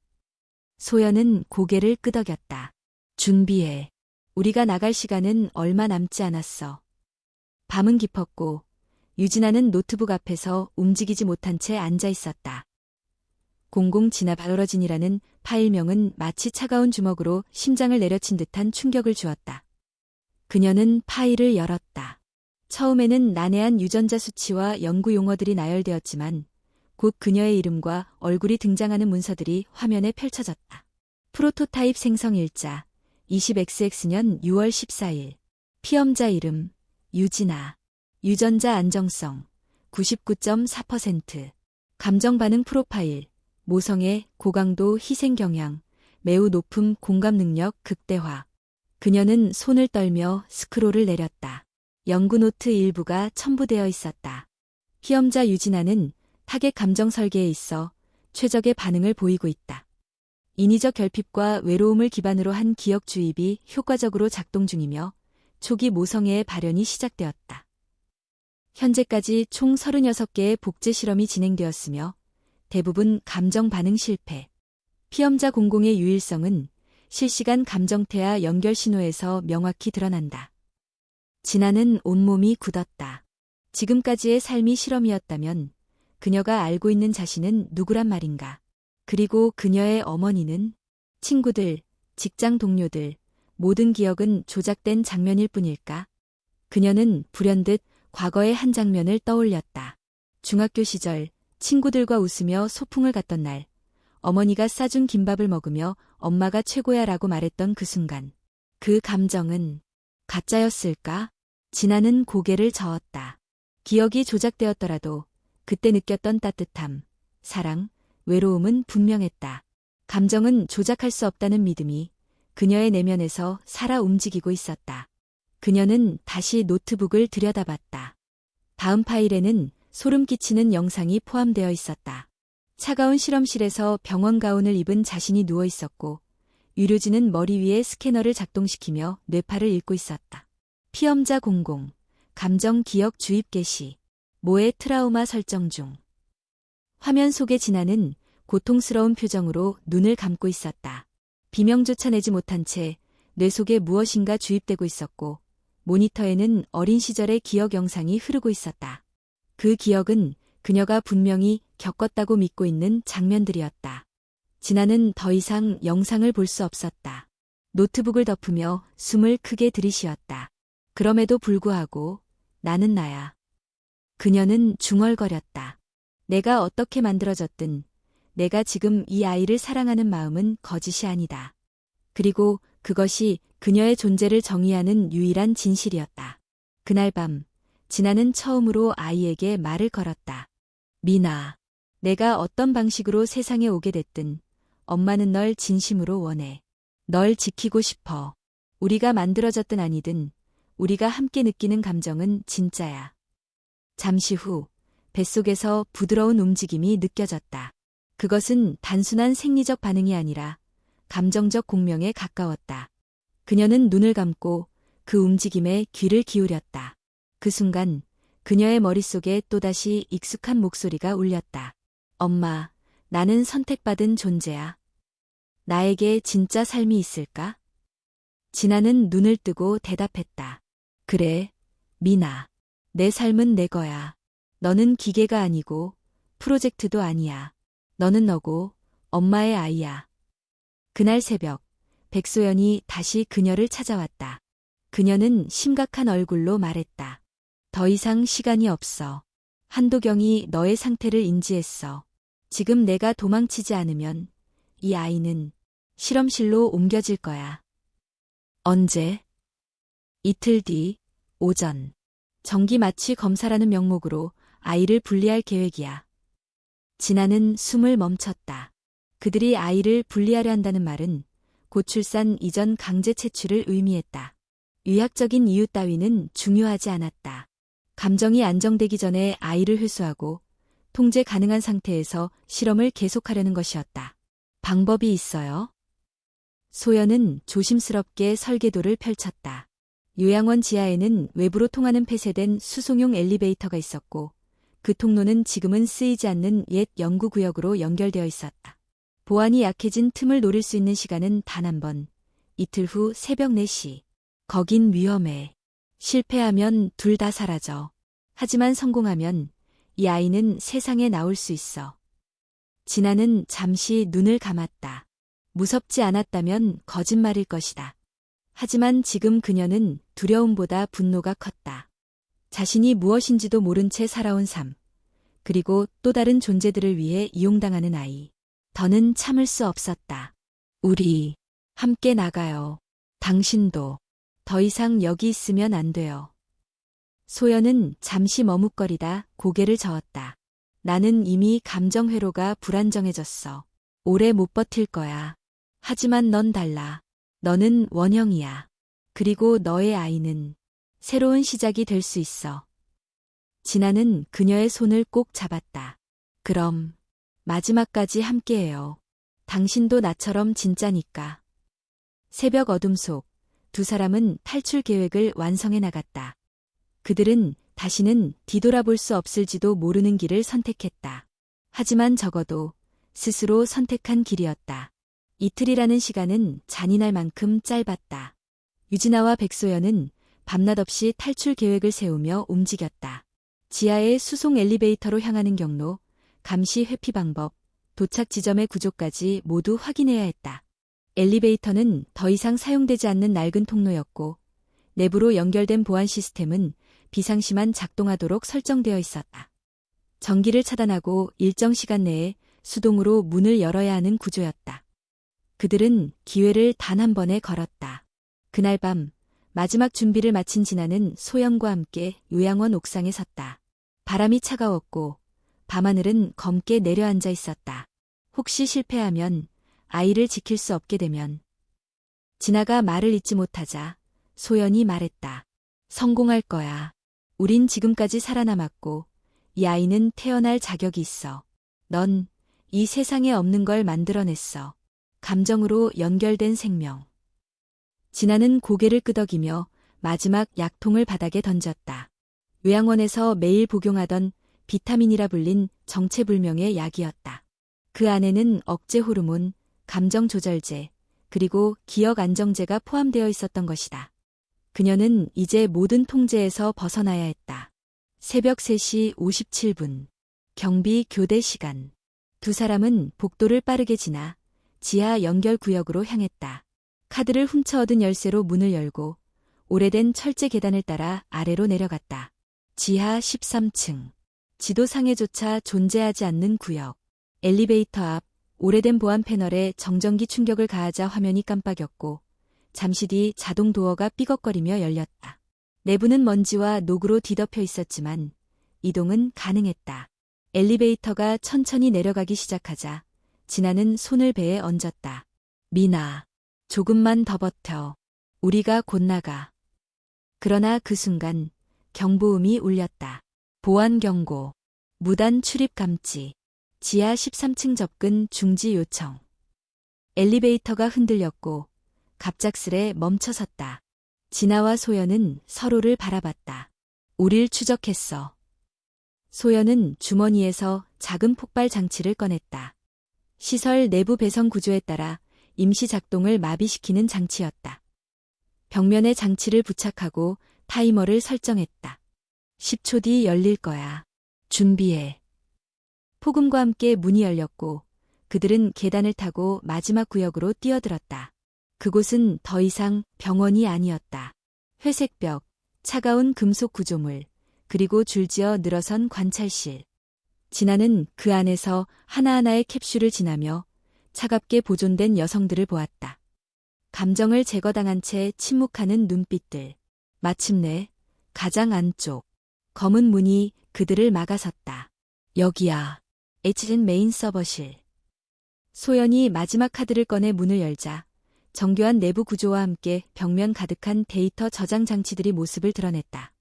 A: 소연은 고개를 끄덕였다. 준비해. 우리가 나갈 시간은 얼마 남지 않았어. 밤은 깊었고 유진아는 노트북 앞에서 움직이지 못한 채 앉아 있었다. 00 진아 바로러진이라는 파일명은 마치 차가운 주먹으로 심장을 내려친 듯한 충격을 주었다. 그녀는 파일을 열었다. 처음에는 난해한 유전자 수치와 연구 용어들이 나열되었지만 곧 그녀의 이름과 얼굴이 등장하는 문서들이 화면에 펼쳐졌다. 프로토타입 생성 일자 20XX 년 6월 14일 피험자 이름, 유진아. 유전자 안정성, 99.4%. 감정 반응 프로파일, 모성애, 고강도 희생 경향, 매우 높음 공감 능력 극대화. 그녀는 손을 떨며 스크롤을 내렸다. 연구 노트 일부가 첨부되어 있었다. 피험자 유진아는 타겟 감정 설계에 있어 최적의 반응을 보이고 있다. 인위적 결핍과 외로움을 기반으로 한 기억 주입이 효과적으로 작동 중이며 초기 모성애의 발현이 시작되었다. 현재까지 총 36개의 복제 실험이 진행되었으며 대부분 감정 반응 실패. 피험자 공공의 유일성은 실시간 감정태아 연결 신호에서 명확히 드러난다. 진아는 온몸이 굳었다. 지금까지의 삶이 실험이었다면 그녀가 알고 있는 자신은 누구란 말인가. 그리고 그녀의 어머니는 친구들, 직장 동료들, 모든 기억은 조작된 장면일 뿐일까? 그녀는 불현듯 과거의 한 장면을 떠올렸다. 중학교 시절 친구들과 웃으며 소풍을 갔던 날, 어머니가 싸준 김밥을 먹으며 엄마가 최고야 라고 말했던 그 순간. 그 감정은 가짜였을까? 진아는 고개를 저었다. 기억이 조작되었더라도 그때 느꼈던 따뜻함, 사랑, 외로움은 분명했다. 감정은 조작할 수 없다는 믿음이 그녀의 내면에서 살아 움직이고 있었다. 그녀는 다시 노트북을 들여다봤다. 다음 파일에는 소름 끼치는 영상이 포함되어 있었다. 차가운 실험실에서 병원 가운을 입은 자신이 누워 있었고 유료진은 머리 위에 스캐너를 작동시키며 뇌파를 읽고 있었다. 피험자 00, 감정 기억 주입 개시, 모의 트라우마 설정 중. 화면 속의 진아는 고통스러운 표정으로 눈을 감고 있었다. 비명조차 내지 못한 채 뇌 속에 무엇인가 주입되고 있었고 모니터에는 어린 시절의 기억 영상이 흐르고 있었다. 그 기억은 그녀가 분명히 겪었다고 믿고 있는 장면들이었다. 진아는 더 이상 영상을 볼 수 없었다. 노트북을 덮으며 숨을 크게 들이쉬었다. 그럼에도 불구하고 나는 나야. 그녀는 중얼거렸다. 내가 어떻게 만들어졌든 내가 지금 이 아이를 사랑하는 마음은 거짓이 아니다. 그리고 그것이 그녀의 존재를 정의하는 유일한 진실이었다. 그날 밤, 진아는 처음으로 아이에게 말을 걸었다. 미나, 내가 어떤 방식으로 세상에 오게 됐든 엄마는 널 진심으로 원해. 널 지키고 싶어. 우리가 만들어졌든 아니든 우리가 함께 느끼는 감정은 진짜야. 잠시 후 뱃속에서 부드러운 움직임이 느껴졌다. 그것은 단순한 생리적 반응이 아니라 감정적 공명에 가까웠다. 그녀는 눈을 감고 그 움직임에 귀를 기울였다. 그 순간 그녀의 머릿속에 또다시 익숙한 목소리가 울렸다. 엄마, 나는 선택받은 존재야. 나에게 진짜 삶이 있을까? 진아는 눈을 뜨고 대답했다. 그래, 미나. 내 삶은 내 거야. 너는 기계가 아니고 프로젝트도 아니야. 너는 너고 엄마의 아이야. 그날 새벽, 백소연이 다시 그녀를 찾아왔다. 그녀는 심각한 얼굴로 말했다. 더 이상 시간이 없어. 한도경이 너의 상태를 인지했어. 지금 내가 도망치지 않으면 이 아이는 실험실로 옮겨질 거야. 언제? 이틀 뒤, 오전. 정기 마취 검사라는 명목으로 아이를 분리할 계획이야. 진아는 숨을 멈췄다. 그들이 아이를 분리하려 한다는 말은 고출산 이전 강제 채취를 의미했다. 의학적인 이유 따위는 중요하지 않았다. 감정이 안정되기 전에 아이를 회수하고 통제 가능한 상태에서 실험을 계속하려는 것이었다. 방법이 있어요? 소연은 조심스럽게 설계도를 펼쳤다. 요양원 지하에는 외부로 통하는 폐쇄된 수송용 엘리베이터가 있었고 그 통로는 지금은 쓰이지 않는 옛 연구구역으로 연결되어 있었다. 보안이 약해진 틈을 노릴 수 있는 시간은 단 한 번. 이틀 후 새벽 4시. 거긴 위험해. 실패하면 둘 다 사라져. 하지만 성공하면 이 아이는 세상에 나올 수 있어. 진아는 잠시 눈을 감았다. 무섭지 않았다면 거짓말일 것이다. 하지만 지금 그녀는 두려움보다 분노가 컸다. 자신이 무엇인지도 모른 채 살아온 삶. 그리고 또 다른 존재들을 위해 이용당하는 아이. 더는 참을 수 없었다. 우리 함께 나가요. 당신도. 더 이상 여기 있으면 안 돼요. 소연은 잠시 머뭇거리다 고개를 저었다. 나는 이미 감정 회로가 불안정해졌어. 오래 못 버틸 거야. 하지만 넌 달라. 너는 원형이야. 그리고 너의 아이는 새로운 시작이 될 수 있어. 진아는 그녀의 손을 꼭 잡았다. 그럼 마지막까지 함께해요. 당신도 나처럼 진짜니까. 새벽 어둠 속 두 사람은 탈출 계획을 완성해 나갔다. 그들은 다시는 뒤돌아볼 수 없을지도 모르는 길을 선택했다. 하지만 적어도 스스로 선택한 길이었다. 이틀이라는 시간은 잔인할 만큼 짧았다. 유진아와 백소연은 밤낮 없이 탈출 계획을 세우며 움직였다. 지하의 수송 엘리베이터로 향하는 경로, 감시 회피 방법, 도착 지점의 구조까지 모두 확인해야 했다. 엘리베이터는 더 이상 사용되지 않는 낡은 통로였고, 내부로 연결된 보안 시스템은 비상시만 작동하도록 설정되어 있었다. 전기를 차단하고 일정 시간 내에 수동으로 문을 열어야 하는 구조였다. 그들은 기회를 단 한 번에 걸었다. 그날 밤 마지막 준비를 마친 진아는 소영과 함께 요양원 옥상에 섰다. 바람이 차가웠고 밤하늘은 검게 내려앉아 있었다. 혹시 실패하면, 아이를 지킬 수 없게 되면. 진아가 말을 잇지 못하자 소연이 말했다. 성공할 거야. 우린 지금까지 살아남았고 이 아이는 태어날 자격이 있어. 넌 이 세상에 없는 걸 만들어냈어. 감정으로 연결된 생명. 진아는 고개를 끄덕이며 마지막 약통을 바닥에 던졌다. 요양원에서 매일 복용하던 비타민이라 불린 정체불명의 약이었다. 그 안에는 억제 호르몬, 감정 조절제, 그리고 기억 안정제가 포함되어 있었던 것이다. 그녀는 이제 모든 통제에서 벗어나야 했다. 새벽 3시 57분. 경비 교대 시간. 두 사람은 복도를 빠르게 지나 지하 연결 구역으로 향했다. 카드를 훔쳐 얻은 열쇠로 문을 열고 오래된 철제 계단을 따라 아래로 내려갔다. 지하 13층. 지도상에조차 존재하지 않는 구역. 엘리베이터 앞 오래된 보안 패널에 정전기 충격을 가하자 화면이 깜빡였고 잠시 뒤 자동 도어가 삐걱거리며 열렸다. 내부는 먼지와 녹으로 뒤덮여 있었지만 이동은 가능했다. 엘리베이터가 천천히 내려가기 시작하자 진아는 손을 배에 얹었다. 미나, 조금만 더 버텨. 우리가 곧 나가. 그러나 그 순간 경보음이 울렸다. 보안 경고. 무단 출입 감지. 지하 13층 접근 중지 요청. 엘리베이터가 흔들렸고 갑작스레 멈춰섰다. 진아와 소연은 서로를 바라봤다. 우릴 추적했어. 소연은 주머니에서 작은 폭발 장치를 꺼냈다. 시설 내부 배선 구조에 따라 임시 작동을 마비시키는 장치였다. 벽면에 장치를 부착하고 타이머를 설정했다. 10초 뒤 열릴 거야. 준비해. 폭음과 함께 문이 열렸고 그들은 계단을 타고 마지막 구역으로 뛰어들었다. 그곳은 더 이상 병원이 아니었다. 회색 벽, 차가운 금속 구조물, 그리고 줄지어 늘어선 관찰실. 진아는 그 안에서 하나하나의 캡슐을 지나며 차갑게 보존된 여성들을 보았다. 감정을 제거당한 채 침묵하는 눈빛들. 마침내 가장 안쪽 검은 문이 그들을 막아섰다. 여기야. HN 메인 서버실. 소연이 마지막 카드를 꺼내 문을 열자 정교한 내부 구조와 함께 벽면 가득한 데이터 저장 장치들이 모습을 드러냈다.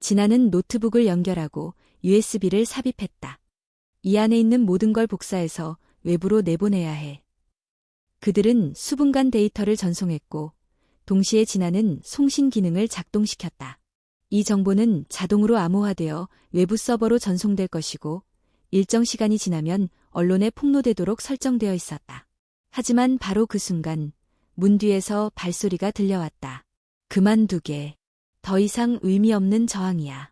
A: 진아는 노트북을 연결하고 USB를 삽입했다. 이 안에 있는 모든 걸 복사해서 외부로 내보내야 해. 그들은 수분간 데이터를 전송했고 동시에 진아는 송신 기능을 작동시켰다. 이 정보는 자동으로 암호화되어 외부 서버로 전송될 것이고 일정 시간이 지나면 언론에 폭로되도록 설정되어 있었다. 하지만 바로 그 순간 문 뒤에서 발소리가 들려왔다. 그만두게. 더 이상 의미 없는 저항이야.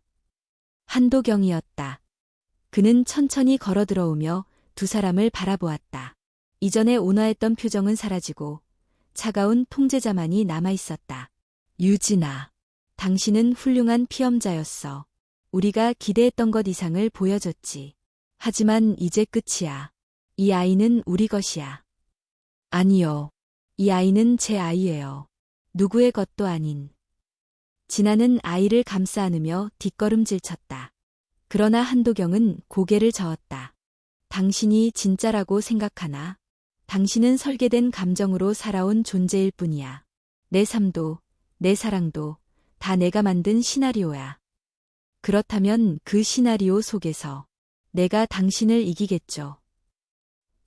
A: 한도경이었다. 그는 천천히 걸어 들어오며 두 사람을 바라보았다. 이전에 온화했던 표정은 사라지고 차가운 통제자만이 남아있었다. 유진아, 당신은 훌륭한 피험자였어. 우리가 기대했던 것 이상을 보여줬지. 하지만 이제 끝이야. 이 아이는 우리 것이야. 아니요. 이 아이는 제 아이예요. 누구의 것도 아닌. 진아는 아이를 감싸 안으며 뒷걸음질 쳤다. 그러나 한도경은 고개를 저었다. 당신이 진짜라고 생각하나? 당신은 설계된 감정으로 살아온 존재일 뿐이야. 내 삶도, 내 사랑도 다 내가 만든 시나리오야. 그렇다면 그 시나리오 속에서 내가 당신을 이기겠죠.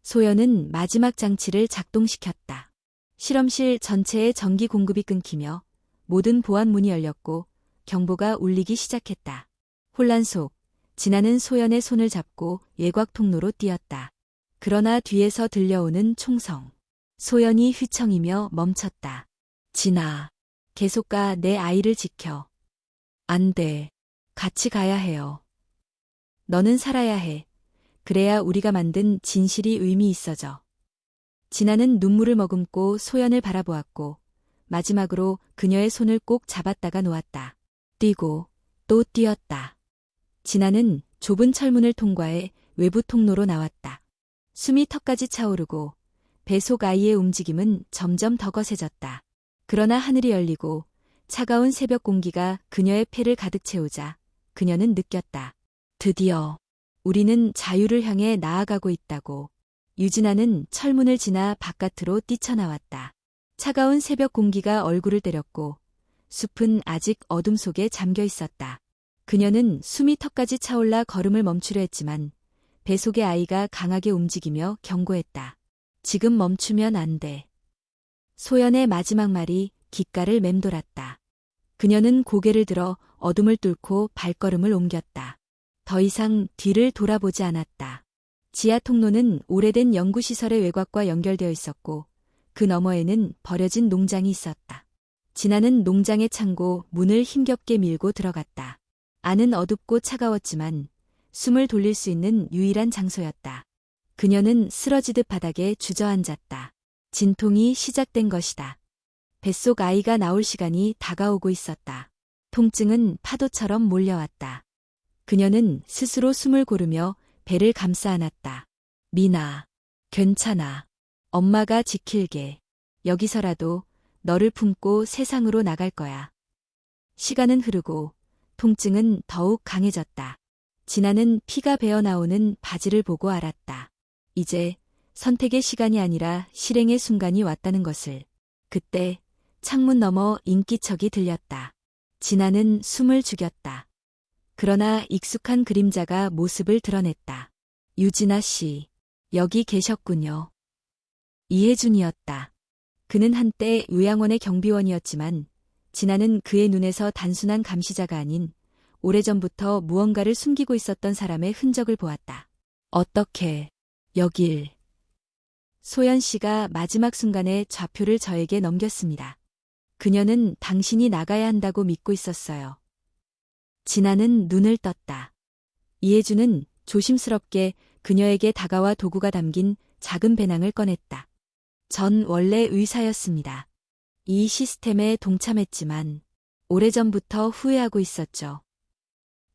A: 소연은 마지막 장치를 작동시켰다. 실험실 전체의 전기 공급이 끊기며 모든 보안 문이 열렸고 경보가 울리기 시작했다. 혼란 속 진아는 소연의 손을 잡고 외곽 통로로 뛰었다. 그러나 뒤에서 들려오는 총성. 소연이 휘청이며 멈췄다. 진아, 계속 가. 내 아이를 지켜. 안 돼. 같이 가야 해요. 너는 살아야 해. 그래야 우리가 만든 진실이 의미 있어져. 진아는 눈물을 머금고 소연을 바라보았고 마지막으로 그녀의 손을 꼭 잡았다가 놓았다. 뛰고 또 뛰었다. 진아는 좁은 철문을 통과해 외부 통로로 나왔다. 숨이 턱까지 차오르고 뱃속 아이의 움직임은 점점 더 거세졌다. 그러나 하늘이 열리고 차가운 새벽 공기가 그녀의 폐를 가득 채우자 그녀는 느꼈다. 드디어 우리는 자유를 향해 나아가고 있다고. 유진아는 철문을 지나 바깥으로 뛰쳐나왔다. 차가운 새벽 공기가 얼굴을 때렸고 숲은 아직 어둠 속에 잠겨 있었다. 그녀는 숨이 턱까지 차올라 걸음을 멈추려 했지만 뱃속의 아이가 강하게 움직이며 경고했다. 지금 멈추면 안 돼. 소연의 마지막 말이 귓가를 맴돌았다. 그녀는 고개를 들어 어둠을 뚫고 발걸음을 옮겼다. 더 이상 뒤를 돌아보지 않았다. 지하 통로는 오래된 연구시설의 외곽과 연결되어 있었고 그 너머에는 버려진 농장이 있었다. 진아는 농장의 창고 문을 힘겹게 밀고 들어갔다. 안은 어둡고 차가웠지만 숨을 돌릴 수 있는 유일한 장소였다. 그녀는 쓰러지듯 바닥에 주저앉았다. 진통이 시작된 것이다. 뱃속 아이가 나올 시간이 다가오고 있었다. 통증은 파도처럼 몰려왔다. 그녀는 스스로 숨을 고르며 배를 감싸 안았다. 미나, 괜찮아. 엄마가 지킬게. 여기서라도 너를 품고 세상으로 나갈 거야. 시간은 흐르고 통증은 더욱 강해졌다. 진아는 피가 배어나오는 바지를 보고 알았다. 이제 선택의 시간이 아니라 실행의 순간이 왔다는 것을. 그때 창문 너머 인기척이 들렸다. 진아는 숨을 죽였다. 그러나 익숙한 그림자가 모습을 드러냈다. 유진아 씨, 여기 계셨군요. 이혜준이었다. 그는 한때 요양원의 경비원이었지만 진아는 그의 눈에서 단순한 감시자가 아닌 오래전부터 무언가를 숨기고 있었던 사람의 흔적을 보았다. 어떻게 여길. 소연 씨가 마지막 순간에 좌표를 저에게 넘겼습니다. 그녀는 당신이 나가야 한다고 믿고 있었어요. 진아는 눈을 떴다. 이혜준은 조심스럽게 그녀에게 다가와 도구가 담긴 작은 배낭을 꺼냈다. 전 원래 의사였습니다. 이 시스템에 동참했지만 오래전부터 후회하고 있었죠.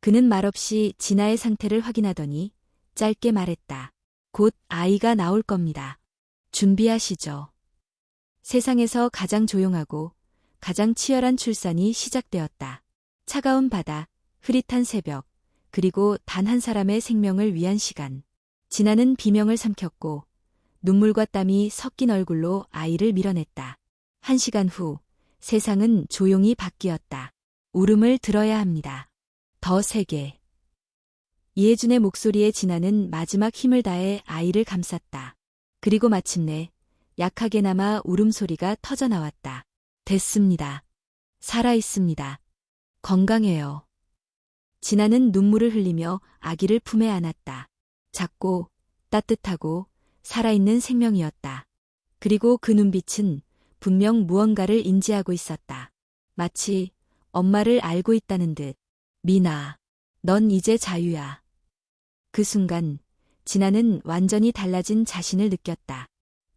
A: 그는 말없이 진아의 상태를 확인하더니 짧게 말했다. 곧 아이가 나올 겁니다. 준비하시죠. 세상에서 가장 조용하고 가장 치열한 출산이 시작되었다. 차가운 바다, 흐릿한 새벽, 그리고 단 한 사람의 생명을 위한 시간. 진아는 비명을 삼켰고 눈물과 땀이 섞인 얼굴로 아이를 밀어냈다. 1시간 후 세상은 조용히 바뀌었다. 울음을 들어야 합니다. 더 세게. 이혜준의 목소리에 진아는 마지막 힘을 다해 아이를 감쌌다. 그리고 마침내 약하게나마 울음소리가 터져나왔다. 됐습니다. 살아있습니다. 건강해요. 진아는 눈물을 흘리며 아기를 품에 안았다. 작고 따뜻하고 살아있는 생명이었다. 그리고 그 눈빛은 분명 무언가를 인지하고 있었다. 마치 엄마를 알고 있다는 듯. 미나, 넌 이제 자유야. 그 순간 진아는 완전히 달라진 자신을 느꼈다.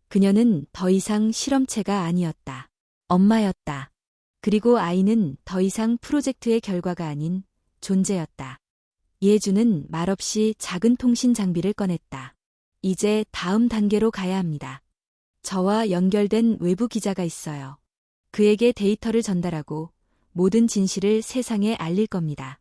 A: 그녀는 더 이상 실험체가 아니었다. 엄마였다. 그리고 아이는 더 이상 프로젝트의 결과가 아닌 존재였다. 이혜준은 말없이 작은 통신 장비를 꺼냈다. 이제 다음 단계로 가야 합니다. 저와 연결된 외부 기자가 있어요. 그에게 데이터를 전달하고 모든 진실을 세상에 알릴 겁니다.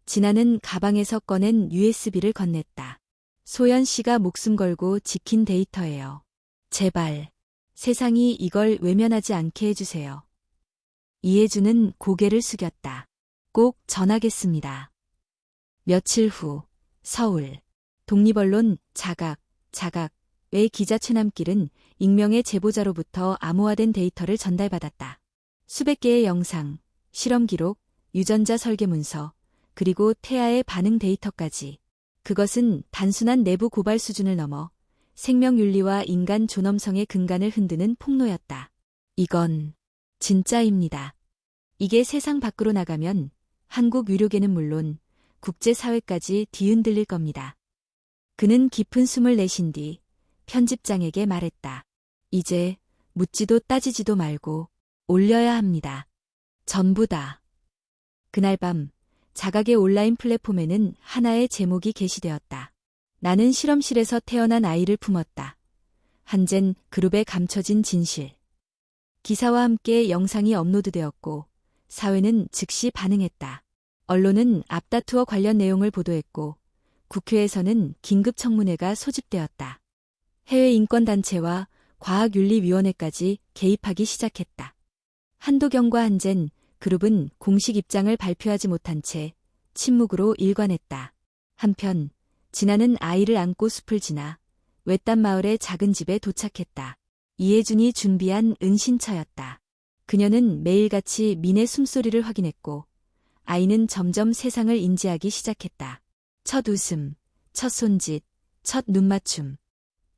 A: 진아는 가방에서 꺼낸 USB를 건넸다. 소연 씨가 목숨 걸고 지킨 데이터예요. 제발, 세상이 이걸 외면하지 않게 해주세요. 이혜주는 고개를 숙였다. 꼭 전하겠습니다. 며칠 후, 서울. 독립언론 자각의 기자 최남길은 익명의 제보자로부터 암호화된 데이터를 전달받았다. 수백 개의 영상, 실험 기록, 유전자 설계 문서, 그리고 태아의 반응 데이터까지. 그것은 단순한 내부 고발 수준을 넘어 생명윤리와 인간 존엄성의 근간을 흔드는 폭로였다. 이건 진짜입니다. 이게 세상 밖으로 나가면 한국 유료계는 물론 국제사회까지 뒤흔들릴 겁니다. 그는 깊은 숨을 내쉰 뒤 편집장에게 말했다. 이제 묻지도 따지지도 말고 올려야 합니다. 전부 다. 그날 밤 자각의 온라인 플랫폼에는 하나의 제목이 게시되었다. 나는 실험실에서 태어난 아이를 품었다. 한젠 그룹에 감춰진 진실. 기사와 함께 영상이 업로드되었고 사회는 즉시 반응했다. 언론은 앞다투어 관련 내용을 보도했고 국회에서는 긴급청문회가 소집되었다. 해외 인권단체와 과학윤리위원회까지 개입하기 시작했다. 한도경과 한젠 그룹은 공식 입장을 발표하지 못한 채 침묵으로 일관했다. 한편 진아는 아이를 안고 숲을 지나 외딴 마을의 작은 집에 도착했다. 이혜준이 준비한 은신처였다. 그녀는 매일같이 민의 숨소리를 확인했고 아이는 점점 세상을 인지하기 시작했다. 첫 웃음, 첫 손짓, 첫 눈맞춤.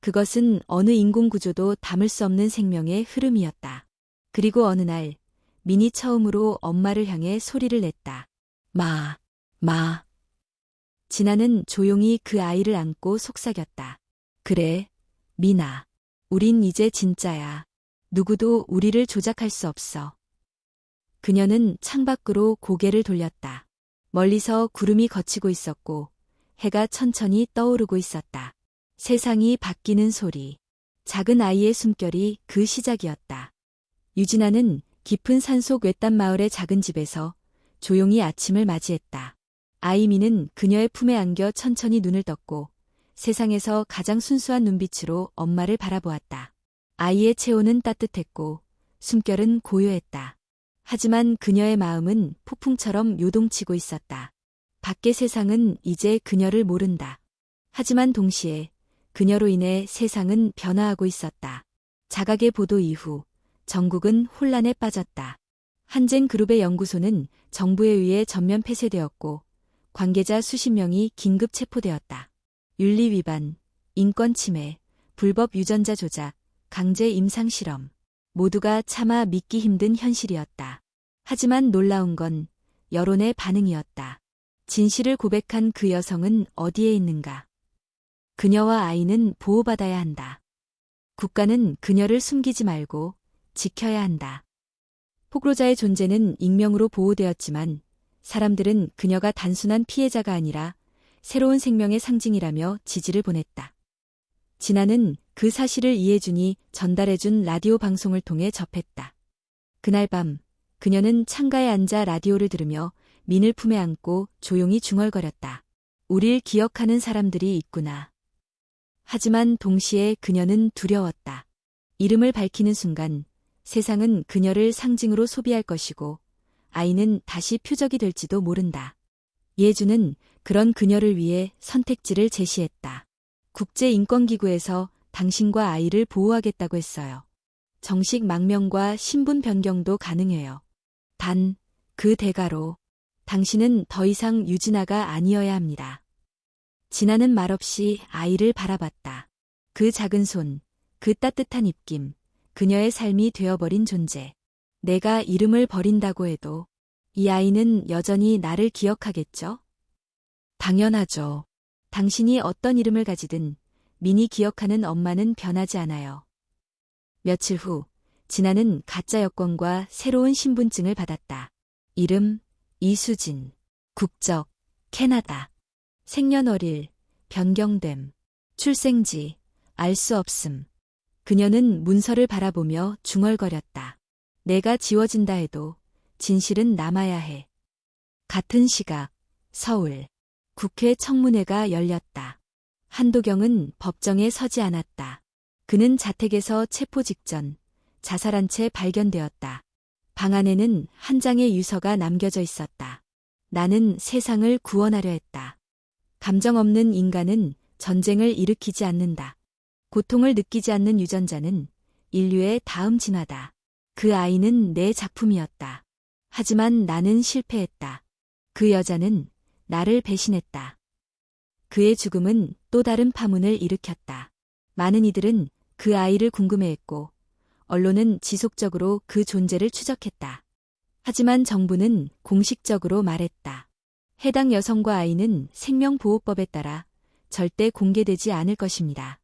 A: 그것은 어느 인공구조도 담을 수 없는 생명의 흐름이었다. 그리고 어느 날 민이 처음으로 엄마를 향해 소리를 냈다. 마. 진아는 조용히 그 아이를 안고 속삭였다. 그래, 민아. 우린 이제 진짜야. 누구도 우리를 조작할 수 없어. 그녀는 창밖으로 고개를 돌렸다. 멀리서 구름이 걷히고 있었고 해가 천천히 떠오르고 있었다. 세상이 바뀌는 소리. 작은 아이의 숨결이 그 시작이었다. 유진아는 깊은 산속 외딴 마을의 작은 집에서 조용히 아침을 맞이했다. 아이미는 그녀의 품에 안겨 천천히 눈을 떴고 세상에서 가장 순수한 눈빛으로 엄마를 바라보았다. 아이의 체온은 따뜻했고 숨결은 고요했다. 하지만 그녀의 마음은 폭풍처럼 요동치고 있었다. 밖의 세상은 이제 그녀를 모른다. 하지만 동시에 그녀로 인해 세상은 변화하고 있었다. 자각의 보도 이후 전국은 혼란에 빠졌다. 한젠 그룹의 연구소는 정부에 의해 전면 폐쇄되었고 관계자 수십 명이 긴급 체포되었다. 윤리 위반, 인권 침해, 불법 유전자 조작, 강제 임상 실험. 모두가 차마 믿기 힘든 현실이었다. 하지만 놀라운 건 여론의 반응이었다. 진실을 고백한 그 여성은 어디에 있는가? 그녀와 아이는 보호받아야 한다. 국가는 그녀를 숨기지 말고 지켜야 한다. 폭로자의 존재는 익명으로 보호되었지만 사람들은 그녀가 단순한 피해자가 아니라 새로운 생명의 상징이라며 지지를 보냈다. 진아는 그 사실을 이혜준이 전달해준 라디오 방송을 통해 접했다. 그날 밤 그녀는 창가에 앉아 라디오를 들으며 민을 품에 안고 조용히 중얼거렸다. 우릴 기억하는 사람들이 있구나. 하지만 동시에 그녀는 두려웠다. 이름을 밝히는 순간 세상은 그녀를 상징으로 소비할 것이고 아이는 다시 표적이 될지도 모른다. 이혜준은 그런 그녀를 위해 선택지를 제시했다. 국제인권기구에서 당신과 아이를 보호하겠다고 했어요. 정식 망명과 신분 변경도 가능해요. 단, 그 대가로 당신은 더 이상 유진아가 아니어야 합니다. 진아는 말없이 아이를 바라봤다. 그 작은 손, 그 따뜻한 입김, 그녀의 삶이 되어버린 존재. 내가 이름을 버린다고 해도 이 아이는 여전히 나를 기억하겠죠? 당연하죠. 당신이 어떤 이름을 가지든 민이 기억하는 엄마는 변하지 않아요. 며칠 후 진아는 가짜 여권과 새로운 신분증을 받았다. 이름 이수진, 국적 캐나다, 생년월일 변경됨, 출생지 알 수 없음. 그녀는 문서를 바라보며 중얼거렸다. 내가 지워진다 해도 진실은 남아야 해. 같은 시각, 서울. 국회 청문회가 열렸다. 한도경은 법정에 서지 않았다. 그는 자택에서 체포 직전 자살한 채 발견되었다. 방 안에는 한 장의 유서가 남겨져 있었다. 나는 세상을 구원하려 했다. 감정 없는 인간은 전쟁을 일으키지 않는다. 고통을 느끼지 않는 유전자는 인류의 다음 진화다. 그 아이는 내 작품이었다. 하지만 나는 실패했다. 그 여자는 나를 배신했다. 그의 죽음은 또 다른 파문을 일으켰다. 많은 이들은 그 아이를 궁금해했고, 언론은 지속적으로 그 존재를 추적했다. 하지만 정부는 공식적으로 말했다. 해당 여성과 아이는 생명보호법에 따라 절대 공개되지 않을 것입니다.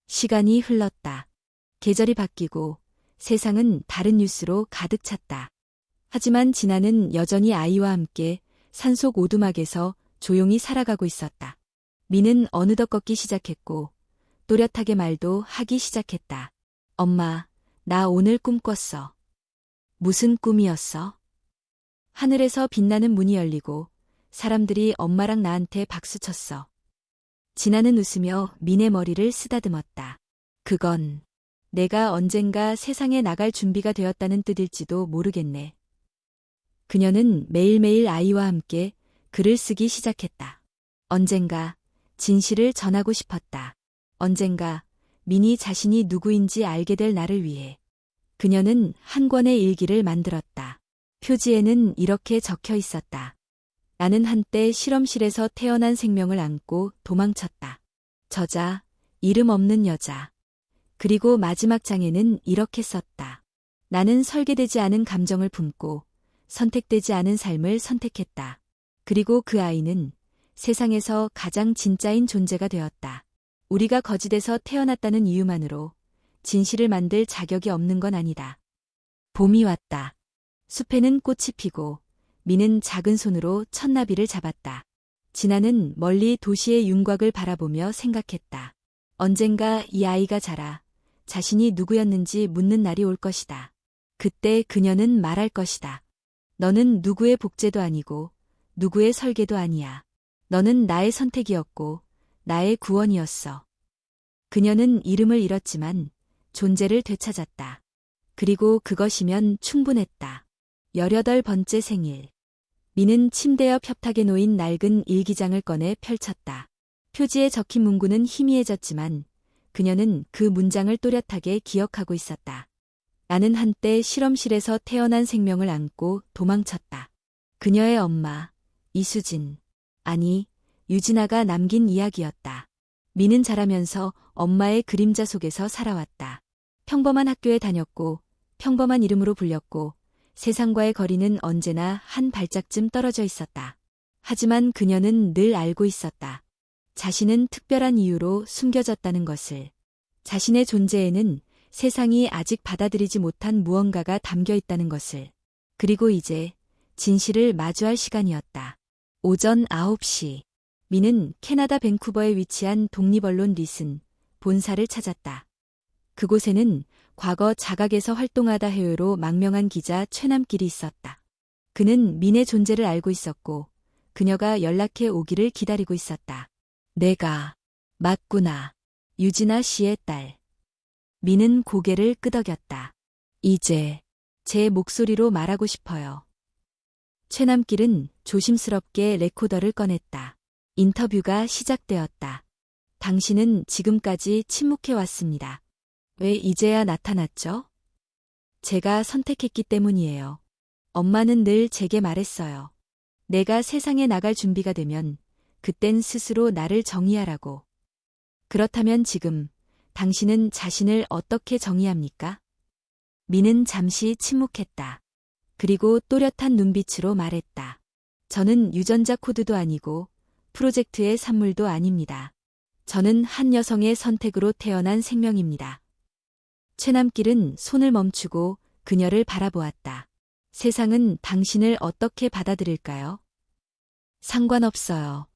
A: 시간이 흘렀다. 계절이 바뀌고 세상은 다른 뉴스로 가득 찼다. 하지만 진아는 여전히 아이와 함께 산속 오두막에서 조용히 살아가고 있었다. 미는 어느덧 걷기 시작했고 또렷하게 말도 하기 시작했다. 엄마, 나 오늘 꿈 꿨어. 무슨 꿈이었어? 하늘에서 빛나는 문이 열리고 사람들이 엄마랑 나한테 박수쳤어. 진아는 웃으며 민의 머리를 쓰다듬었다. 그건 내가 언젠가 세상에 나갈 준비가 되었다는 뜻일지도 모르겠네. 그녀는 매일매일 아이와 함께 글을 쓰기 시작했다. 언젠가 진실을 전하고 싶었다. 언젠가 민이 자신이 누구인지 알게 될 나를 위해. 그녀는 한 권의 일기를 만들었다. 표지에는 이렇게 적혀 있었다. 나는 한때 실험실에서 태어난 생명을 안고 도망쳤다. 저자, 이름 없는 여자. 그리고 마지막 장에는 이렇게 썼다. 나는 설계되지 않은 감정을 품고 선택되지 않은 삶을 선택했다. 그리고 그 아이는 세상에서 가장 진짜인 존재가 되었다. 우리가 거짓에서 태어났다는 이유만으로 진실을 만들 자격이 없는 건 아니다. 봄이 왔다. 숲에는 꽃이 피고 미는 작은 손으로 첫나비를 잡았다. 진아는 멀리 도시의 윤곽을 바라보며 생각했다. 언젠가 이 아이가 자라 자신이 누구였는지 묻는 날이 올 것이다. 그때 그녀는 말할 것이다. 너는 누구의 복제도 아니고 누구의 설계도 아니야. 너는 나의 선택이었고 나의 구원이었어. 그녀는 이름을 잃었지만 존재를 되찾았다. 그리고 그것이면 충분했다. 18번째 생일. 미는 침대 옆 협탁에 놓인 낡은 일기장을 꺼내 펼쳤다. 표지에 적힌 문구는 희미해졌지만 그녀는 그 문장을 또렷하게 기억하고 있었다. 나는 한때 실험실에서 태어난 생명을 안고 도망쳤다. 그녀의 엄마, 이수진, 아니, 유진아가 남긴 이야기였다. 미는 자라면서 엄마의 그림자 속에서 살아왔다. 평범한 학교에 다녔고, 평범한 이름으로 불렸고, 세상과의 거리는 언제나 한 발짝쯤 떨어져 있었다. 하지만 그녀는 늘 알고 있었다. 자신은 특별한 이유로 숨겨졌다는 것을. 자신의 존재에는 세상이 아직 받아들이지 못한 무언가가 담겨 있다는 것을. 그리고 이제 진실을 마주할 시간이었다. 오전 9시. 미는 캐나다 밴쿠버에 위치한 독립언론 리슨, 본사를 찾았다. 그곳에는 과거 자각에서 활동하다 해외로 망명한 기자 최남길이 있었다. 그는 민의 존재를 알고 있었고 그녀가 연락해 오기를 기다리고 있었다. 내가 맞구나. 유진아 씨의 딸. 민은 고개를 끄덕였다. 이제 제 목소리로 말하고 싶어요. 최남길은 조심스럽게 레코더를 꺼냈다. 인터뷰가 시작되었다. 당신은 지금까지 침묵해왔습니다. 왜 이제야 나타났죠? 제가 선택했기 때문이에요. 엄마는 늘 제게 말했어요. 내가 세상에 나갈 준비가 되면 그땐 스스로 나를 정의하라고. 그렇다면 지금 당신은 자신을 어떻게 정의합니까? 미는 잠시 침묵했다. 그리고 또렷한 눈빛으로 말했다. 저는 유전자 코드도 아니고 프로젝트의 산물도 아닙니다. 저는 한 여성의 선택으로 태어난 생명입니다. 최남길은 손을 멈추고 그녀를 바라보았다. 세상은 당신을 어떻게 받아들일까요? 상관없어요.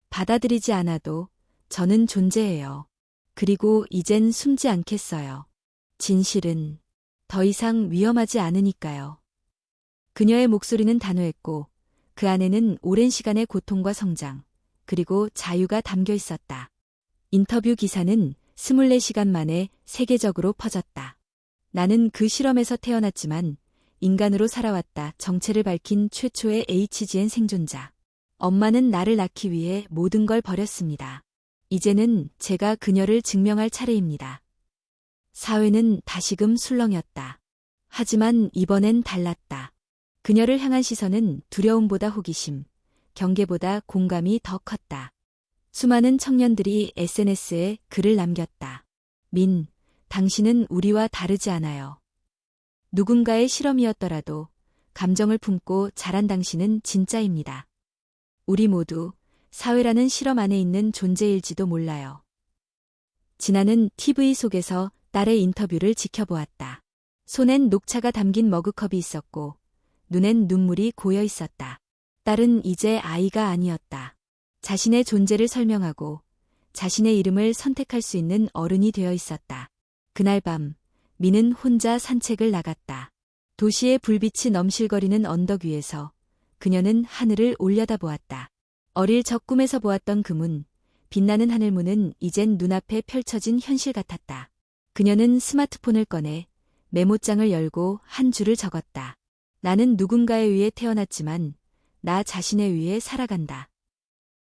A: 받아들이지 않아도 저는 존재해요. 그리고 이젠 숨지 않겠어요. 진실은 더 이상 위험하지 않으니까요. 그녀의 목소리는 단호했고 그 안에는 오랜 시간의 고통과 성장, 그리고 자유가 담겨 있었다. 인터뷰 기사는 24시간 만에 세계적으로 퍼졌다. 나는 그 실험에서 태어났지만 인간으로 살아왔다. 정체를 밝힌 최초의 HGN 생존자. 엄마는 나를 낳기 위해 모든 걸 버렸습니다. 이제는 제가 그녀를 증명할 차례입니다. 사회는 다시금 술렁였다. 하지만 이번엔 달랐다. 그녀를 향한 시선은 두려움보다 호기심, 경계보다 공감이 더 컸다. 수많은 청년들이 SNS에 글을 남겼다. 민, 당신은 우리와 다르지 않아요. 누군가의 실험이었더라도 감정을 품고 자란 당신은 진짜입니다. 우리 모두 사회라는 실험 안에 있는 존재일지도 몰라요. 진아는 TV 속에서 딸의 인터뷰를 지켜보았다. 손엔 녹차가 담긴 머그컵이 있었고 눈엔 눈물이 고여 있었다. 딸은 이제 아이가 아니었다. 자신의 존재를 설명하고 자신의 이름을 선택할 수 있는 어른이 되어 있었다. 그날 밤, 민은 혼자 산책을 나갔다. 도시의 불빛이 넘실거리는 언덕 위에서 그녀는 하늘을 올려다보았다. 어릴 적 꿈에서 보았던 그 문, 빛나는 하늘문은 이젠 눈앞에 펼쳐진 현실 같았다. 그녀는 스마트폰을 꺼내 메모장을 열고 한 줄을 적었다. 나는 누군가에 의해 태어났지만 나 자신에 의해 살아간다.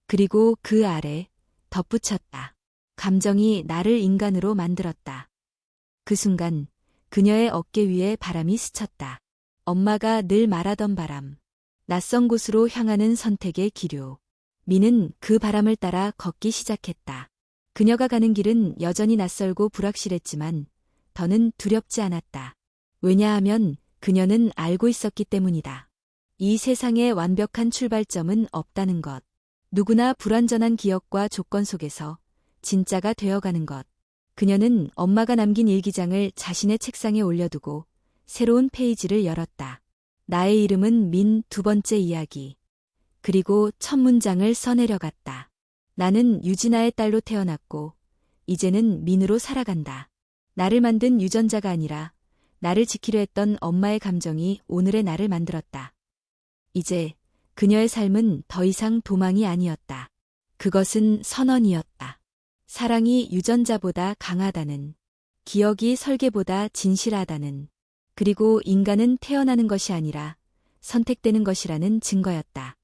A: 그리고 그 아래 덧붙였다. 감정이 나를 인간으로 만들었다. 그 순간 그녀의 어깨 위에 바람이 스쳤다. 엄마가 늘 말하던 바람. 낯선 곳으로 향하는 선택의 기류. 민은 그 바람을 따라 걷기 시작했다. 그녀가 가는 길은 여전히 낯설고 불확실했지만 더는 두렵지 않았다. 왜냐하면 그녀는 알고 있었기 때문이다. 이 세상에 완벽한 출발점은 없다는 것. 누구나 불완전한 기억과 조건 속에서 진짜가 되어가는 것. 그녀는 엄마가 남긴 일기장을 자신의 책상에 올려두고 새로운 페이지를 열었다. 나의 이름은 민 두 번째 이야기. 그리고 첫 문장을 써내려갔다. 나는 유진아의 딸로 태어났고 이제는 민으로 살아간다. 나를 만든 유전자가 아니라 나를 지키려 했던 엄마의 감정이 오늘의 나를 만들었다. 이제 그녀의 삶은 더 이상 도망이 아니었다. 그것은 선언이었다. 사랑이 유전자보다 강하다는, 기억이 설계보다 진실하다는, 그리고 인간은 태어나는 것이 아니라 선택되는 것이라는 증거였다.